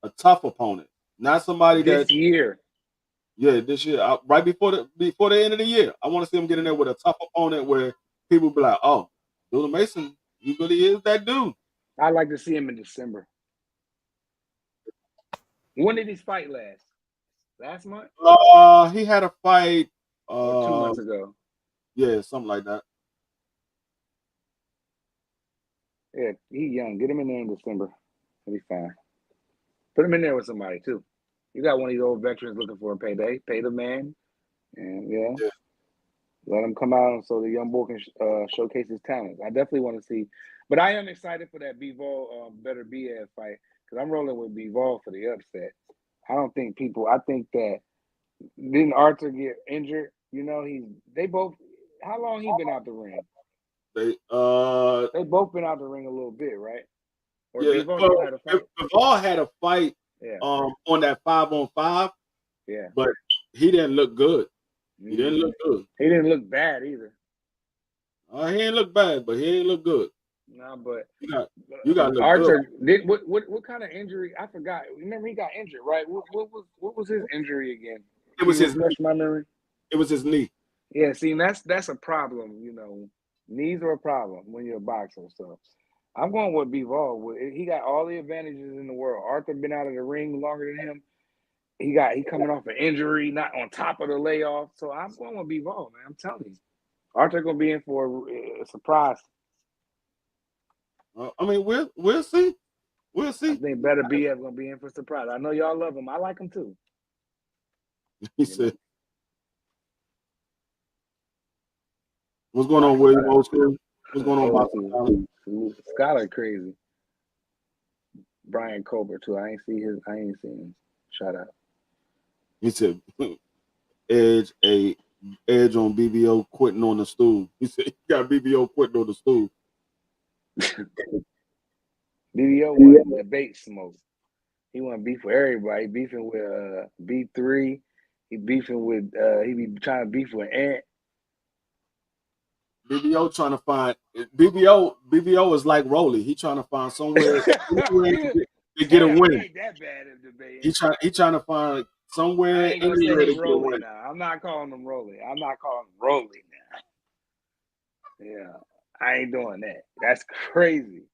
A tough opponent. Not somebody this year. Yeah, this year. Right before the end of the year. I want to see him get in there with a tough opponent where people be like, oh, Abdullah Mason, he really is that dude. I'd like to see him in December. When did his fight last? Last month? He had a fight 2 months ago. Yeah, something like that. Yeah, he's young. Get him in there in December. He'll be fine. Put him in there with somebody too. You got one of these old veterans looking for a payday. Pay the man, and let him come out so the young boy can showcase his talent. I definitely want to see, but I am excited for that Bivol Better Diaz fight because I'm rolling with Bivol for the upset. I think that didn't Arthur get injured? You know, they both. How long he been out the ring? They both been out the ring a little bit, right? Or Bivol had a fight. Bivol had a fight on that 5-on-5. Yeah. But he didn't look good. He didn't look good. He didn't look bad either. He didn't look bad, but he didn't look good. No, but you got to look Arthur good. What kind of injury? I forgot. Remember he got injured, right? What was his injury again? It was his my memory. It was his knee. Yeah, see, that's a problem, you know. Knees are a problem when you're a boxer. So I'm going with Bivol. He got all the advantages in the world. Arthur been out of the ring longer than him. He coming off an injury, not on top of the layoff. So I'm going with Bivol, man. I'm telling you. Arthur gonna be in for a surprise. I mean, we'll see. We'll see. I think Better BF gonna be in for a surprise. I know y'all love him. I like him too. He said, "What's going on, William Old School? What's going on, Boston? Scholar crazy. Brian Colbert too. I ain't seen him. Shout out. He said, Edge on BBO quitting on the stool. He said he got BBO quitting on the stool. BBO wanted debate smoke. He want beef with everybody. Beefing with B3. He beefing with he be trying to beef with Ant. BBO trying to find BBO is like Rolly. He trying to find somewhere to get a win. Ain't that bad in debate. He trying to find somewhere anywhere to get a win. Now. I'm not calling him Rolly. I'm not calling him Rolly now. Yeah, I ain't doing that. That's crazy.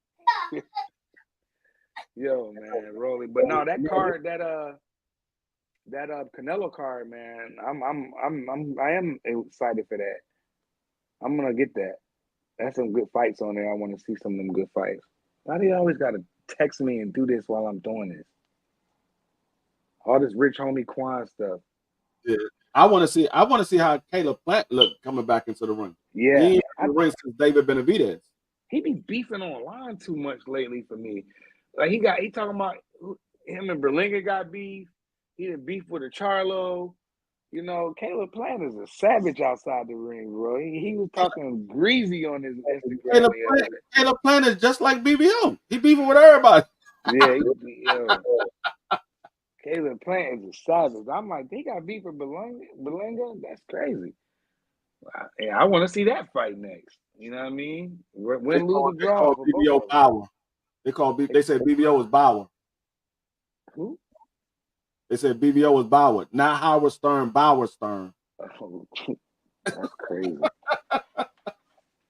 Yo, man, Rolly. But no, that card, that Canelo card, man. I am excited for that. I'm gonna get that. That's some good fights on there. I want to see some of them good fights. Why do you always gotta text me and do this while I'm doing this? All this rich homie Quan stuff. Yeah, I want to see how Caleb Plant look coming back into the ring. Yeah, he ain't in the ring since David Benavidez. He be beefing online too much lately for me. Like he talking about him and Berlinga got beef. He did beef with a Charlo. You know, Caleb Plant is a savage outside the ring, bro. He was talking greasy on his Instagram. Caleb Plant is just like BBO. He beefing with everybody. Yeah, Caleb Plant is a savage. I'm like, they got beef with Berlinga? That's crazy. I want to see that fight next. You know what I mean? Win, lose, or draw. BBO Bauer. They said BBO was Bauer. Who? They said BBO was Bauer, not Howard Stern, Bauer Stern. Oh, that's crazy.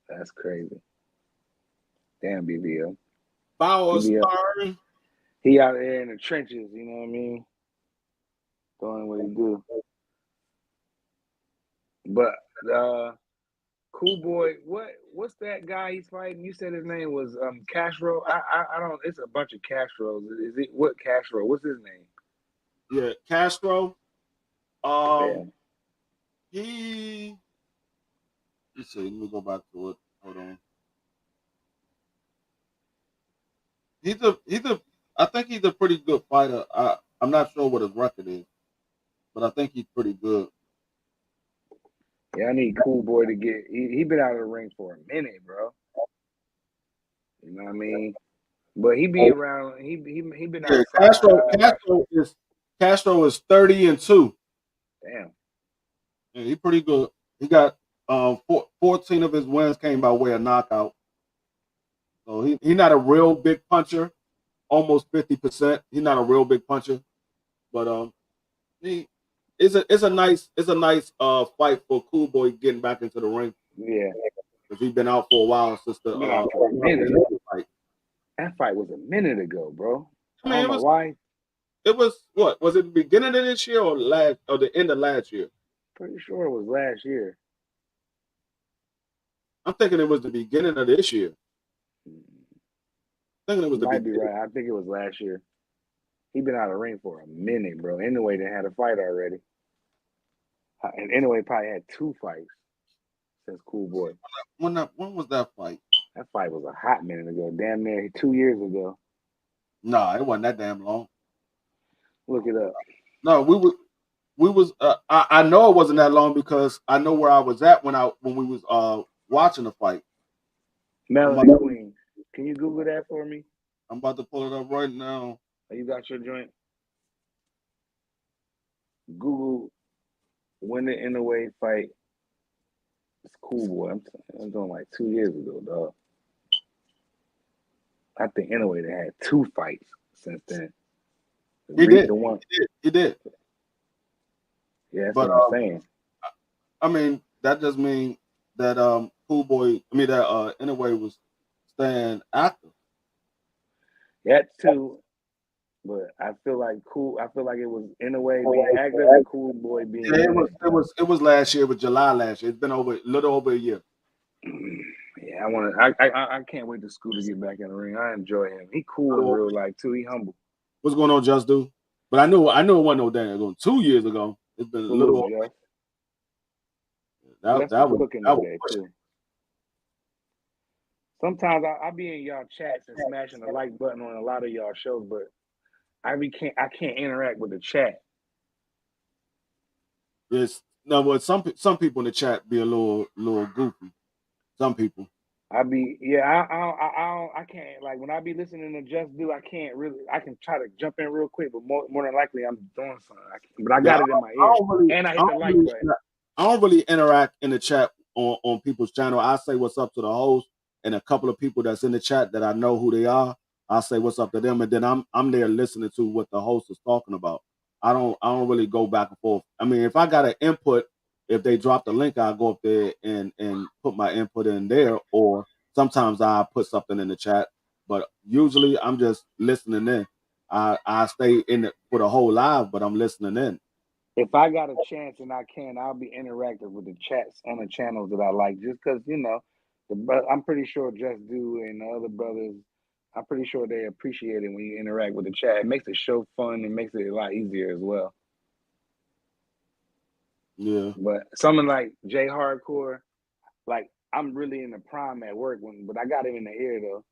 That's crazy. Damn, BBO. Bauer Stern. He out there in the trenches, you know what I mean? Doing what he do. But Cool Boy, what's that guy he's fighting? You said his name was Castro. I don't. It's a bunch of Castros. Is it what Castro? What's his name? Yeah, Castro. Yeah. Let's see. Let me go back to it. Hold on. I think he's a pretty good fighter. I'm not sure what his record is, but I think he's pretty good. Yeah, I need Cool Boy to get. He been out of the ring for a minute, bro. You know what I mean? But he be around. He been Yeah, outside. Castro is 30-2. Damn. Yeah, he pretty good. He got 14 of his wins came by way of knockout. So he not a real big puncher, almost 50%. He's not a real big puncher, but he it's a nice fight for Cool Boy getting back into the ring Yeah. because he's been out for a while since the Been out for a minute. fight. That fight was a minute ago, bro. I mean, I don't know why. It was what? Was it the beginning of this year or the end of last year? Pretty sure it was last year. I'm thinking it was the beginning of this year. Might be right. I think it was last year. He been out of the ring for a minute, bro. Anyway, they had a fight already. And anyway, probably had 2 fights since Cool Boy. When was that fight? That fight was a hot minute ago. Damn near 2 years ago. Nah, it wasn't that damn long. Look it up. No, we was. I know it wasn't that long because I know where I was at when we was watching the fight. Melanie Queen. Can you Google that for me? I'm about to pull it up right now. Oh, you got your joint? Google when the Inoue fight. It's Cool Boy. I'm doing like 2 years ago, dog. I think Inoue they had 2 fights since then. He did. Yeah, that's what I'm saying. I mean, that just means that Cool Boy. I mean that Inoue was staying active. That too, but I feel like it was Inoue being active and Cool Boy being. Yeah, it was last year. It was July last year. It's been a little over a year. Yeah, I can't wait to Scooter get back in the ring. I enjoy him. He cool in real life too. He humble. What's going on, Just Do? But I knew it wasn't no damn ago. 2 years ago. It's been a little. That was cooking today too. Sometimes I be in y'all chats and smashing the like button on a lot of y'all shows, but I can't interact with the chat. Yes, no, but some people in the chat be a little goofy. Some people. I can't, like, when I be listening to Just Do, I can't really. I can try to jump in real quick, but more than likely I'm doing something. But I got it in my ear, and I hit the like button. I don't really interact in the chat on people's channel. I say what's up to the host and a couple of people that's in the chat that I know who they are. I say what's up to them, and then I'm there listening to what the host is talking about. I don't really go back and forth. I mean, if I got an input, if they drop the link, I'll go up there and put my input in there, or sometimes I put something in the chat. But usually I'm just listening in. I stay in it for the whole live, but I'm listening in. If I got a chance and I can, I'll be interactive with the chats on the channels that I like, just because, I'm pretty sure Just Do and the other brothers, I'm pretty sure they appreciate it when you interact with the chat. It makes the show fun and makes it a lot easier as well. Yeah. But something like Jay Hardcore, like, I'm really in the prime at work, but I got it in the ear though.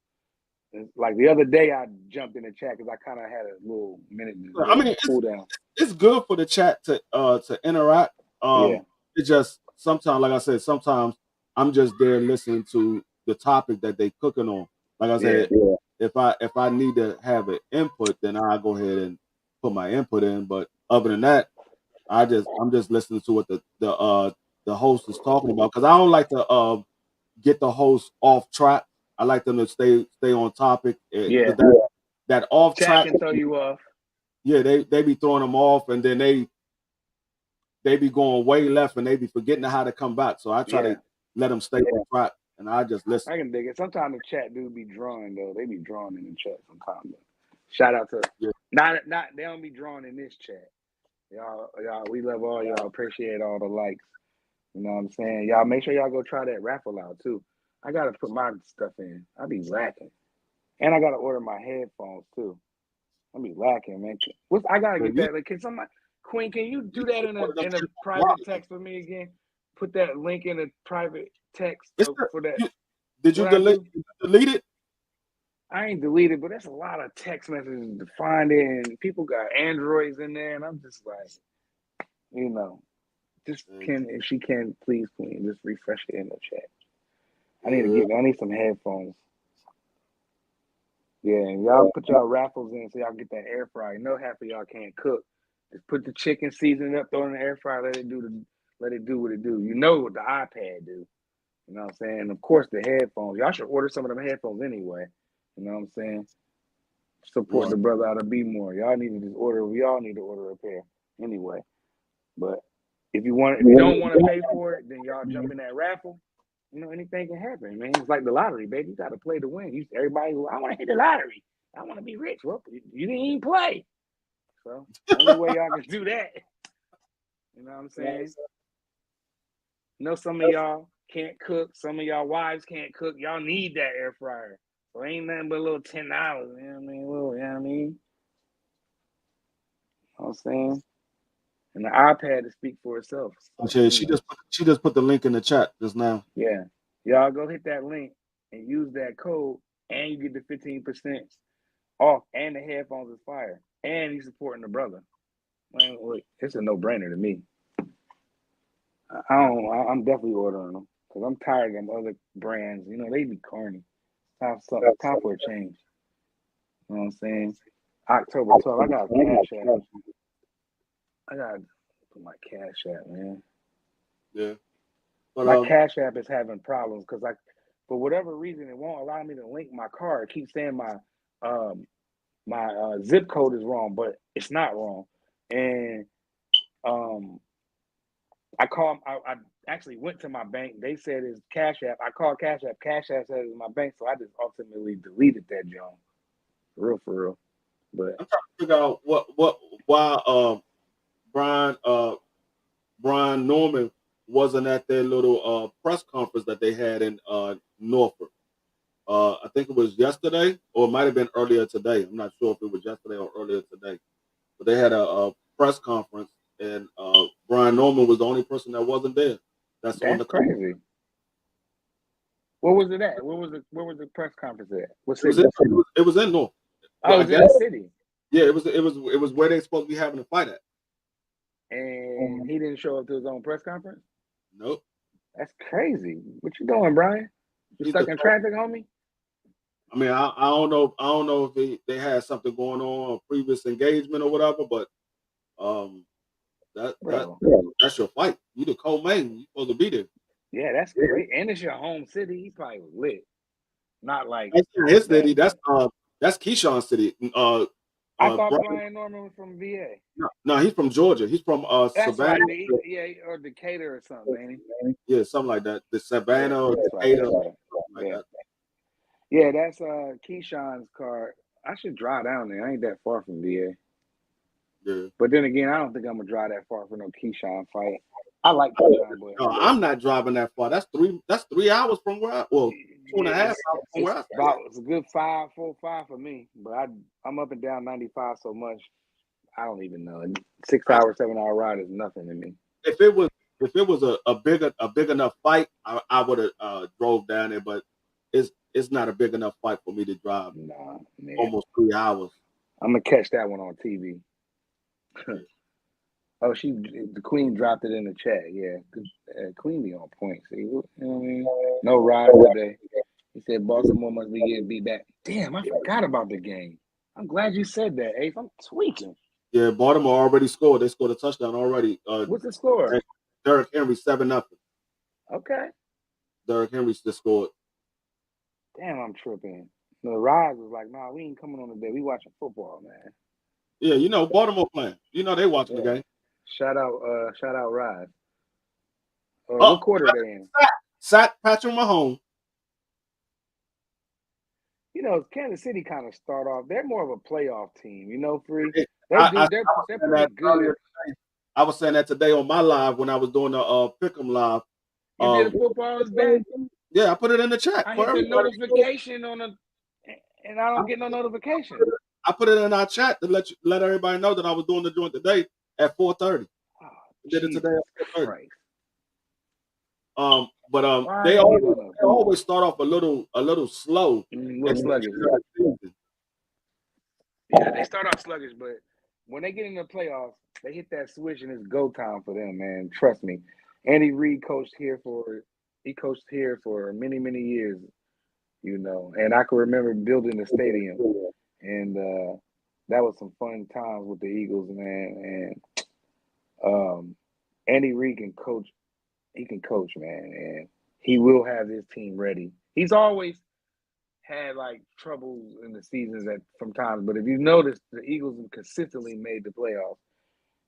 Like the other day, I jumped in the chat because I kind of had a little minute to cool down. It's good for the chat to interact. Yeah. It just sometimes, like I said, sometimes I'm just there listening to the topic that they cooking on. Like I said, if I need to have an input, then I'll go ahead and put my input in. But other than that, I'm just listening to what the host is talking about, because I don't like to get the host off track. I like them to stay on topic. Yeah, that off track can throw you off. Yeah, they be throwing them off, and then they be going way left, and they be forgetting how to come back. So I try to let them stay on track, and I just listen. I can dig it. Sometimes the chat do be drawing though. They be drawing in the chat sometimes. Shout out to not they don't be drawing in this chat. Y'all, we love all y'all. Appreciate all the likes. You know what I'm saying? Y'all make sure y'all go try that raffle out too. I gotta put my stuff in. I be lacking, and I gotta order my headphones too. I be lacking, man. I gotta get that. Like, can somebody, Queen? Can you do that in a private text for me again? Put that link in a private text for that. Did you delete it? I ain't deleted, but that's a lot of text messages to find it, and people got Androids in there, and I'm just like, just if she can, please, Queen, just refresh it in the chat. I need some headphones. Yeah, and y'all put y'all raffles in so y'all get that air fryer. You know half of y'all can't cook. Just put the chicken seasoning up, throw it in the air fryer, let it do what it do. You know what the iPad do. You know what I'm saying? And of course the headphones. Y'all should order some of them headphones anyway. You know what I'm saying? Support Right. the brother out of B-More. Y'all need to just order. We all need to order a pair anyway. But if you don't want to pay for it, then y'all jump in that raffle. You know, anything can happen, man. It's like the lottery, baby. You got to play to win. Everybody, I want to hit the lottery. I want to be rich. Well, you didn't even play. So, only way y'all can do that. You know what I'm saying? I know some of y'all can't cook. Some of y'all wives can't cook. Y'all need that air fryer. So, ain't nothing but a little $10. You know what I mean? You know what I mean? You know what I'm saying? And the iPad to speak for itself. Okay, she just put the link in the chat just now. Yeah. Y'all go hit that link and use that code, and you get the 15% off, and the headphones is fire, and you supporting the brother. Man, wait, it's a no-brainer to me. I'm definitely ordering them because I'm tired of them other brands. You know, they be corny. Time for a change. You know what I'm saying? October 12th, I got Cash App. I got to put my Cash App, man. Yeah. But, my Cash App is having problems because for whatever reason, it won't allow me to link my card. It keeps saying my zip code is wrong, but it's not wrong. And I actually went to my bank. They said it's Cash App. I called Cash App. Cash App said it's my bank, so I just ultimately deleted that joint. For real. But I'm trying to figure out why Brian Norman wasn't at their little press conference that they had in Norfolk. I think it was yesterday, or it might have been earlier today. I'm not sure if it was yesterday or earlier today. But they had a press conference, and Brian Norman was the only person that wasn't there. That's on the crazy. Where was it at? Where was the press conference at? What It city? It was in Norfolk. Oh, it was in the city. Yeah, it was where they supposed to be having a fight at. And he didn't show up to his own press conference? Nope. That's crazy. What you doing, Brian? You stuck in traffic, homie? I mean, I don't know. I don't know if they had something going on, a previous engagement or whatever. But that's your fight. You the co-main. You supposed to be there. Yeah, that's great. And it's your home city. He probably was lit. Not like his city. That's Keyshawn's city. I thought Brian Norman was from VA. No, he's from Georgia. He's from that's Savannah. Right. Or Decatur or something, ain't he? Yeah, something like that. The Savannah or Decatur. Right. Yeah, that's Keyshawn's car. I should drive down there. I ain't that far from VA. Yeah. But then again, I don't think I'm gonna drive that far for no Keyshawn fight. I like Keyshawn, but no, I'm not driving that far. That's 3 hours from where 2.5 hours from where it's a good 4 or 5 for me. But I'm up and down 95 so much. I don't even know. 6 hour, 7 hour ride is nothing to me. If it was a big enough fight, I would have drove down there. But it's not a big enough fight for me to drive. Nah, man. Almost 3 hours. I'm gonna catch that one on TV. Oh, the Queen dropped it in the chat. Yeah, Queen be on point. See, you know what I mean? No ride today. He said Baltimore must be getting beat back. Damn, I forgot about the game. I'm glad you said that, Ace. I'm tweaking. Yeah, Baltimore already scored. They scored a touchdown already. What's the score? Derrick Henry 7-0. Okay. Derrick Henry just scored. Damn, I'm tripping. The Rise was like, nah, we ain't coming on today. We watching football, man. Yeah, you know, Baltimore playing. You know they watching the game. Shout out Rise. What quarter are they in? Sack Patrick Mahomes. You know, Kansas City kind of start off. They're more of a playoff team. You know, Free. They're pretty good. I was saying that today on my live when I was doing the Pick'em live. You did a football is back? Yeah, I put it in the chat. I hit the notification and I don't get no notification. I put it in our chat to let everybody know that I was doing the joint today at 4:30. Oh, did it today at 4:30. Christ. But they always start off a little slow. Sluggish. Yeah, they start off sluggish, but when they get in the playoffs, they hit that switch and it's go time for them, man. Trust me. Andy Reid coached here for many, many years. you know. And I can remember building the stadium, and that was some fun times with the Eagles, man. And Andy Reid can coach. He can coach, man, and he will have his team ready. He's always had like troubles in the seasons from times, but if you notice, the Eagles have consistently made the playoffs.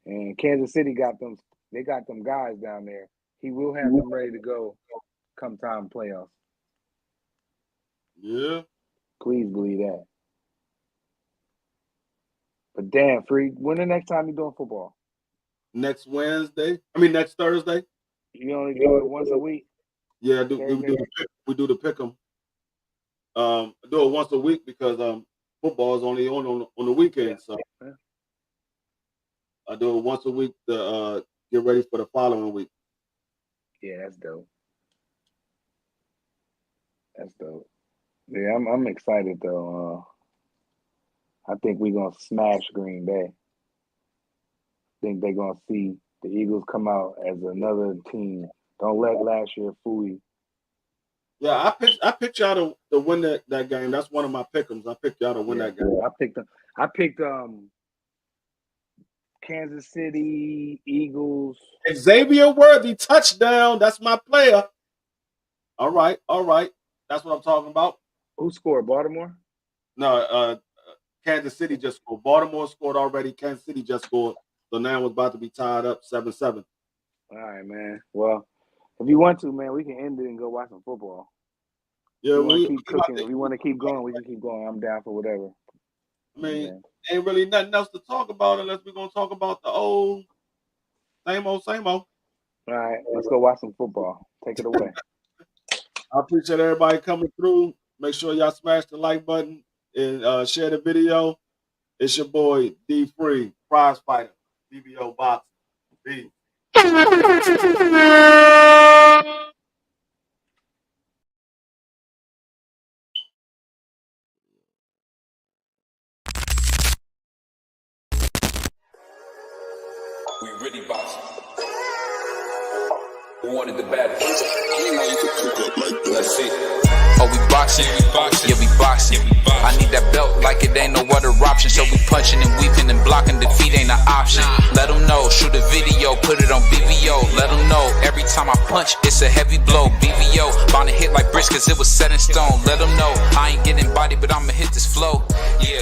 And Kansas City got them. They got them guys down there. He will have them ready to go come time playoffs. Yeah. Please believe that. But damn, Free, when the next time you doing football? Next Thursday. You only do it once a week? Yeah, we do the pick 'em. I do it once a week because football is only on the weekend. So I do it once a week to get ready for the following week. Yeah, that's dope. That's dope. Yeah, I'm excited though. I think we're gonna smash Green Bay. I think they're gonna see the Eagles come out as another team. Don't let last year fool you. Yeah, I picked y'all to win that game. That's one of my pick'ems. I picked y'all to win that game. I picked Kansas City Eagles. Xavier Worthy touchdown. That's my player. All right. That's what I'm talking about. Who scored? Baltimore? No, Kansas City just scored. Baltimore scored already. Kansas City just scored. So now it's about to be tied up 7-7. All right, man. Well, if you want to, man, we can end it and go watch some football. Yeah, If we want to keep going, we can keep going. I'm down for whatever. I mean, ain't really nothing else to talk about unless we're gonna talk about the old same old. All right, let's go watch some football. Take it away. I appreciate everybody coming through. Make sure y'all smash the like button and share the video. It's your boy D Free, Prize Fighter, DBO Boxing. Peace. We really boxing. Who wanted the baddest? Let's see. Oh, we boxing. Yeah, we boxing. I need that belt like it ain't no other option. So we punching and weaving and blocking. Defeat ain't an option. Let them know. Shoot a video. Put it on BVO. Let them know. Every time I punch, it's a heavy blow. BVO. Bound to hit like bricks cause it was set in stone. Let them know. I ain't getting body, but I'ma hit this flow. Yeah.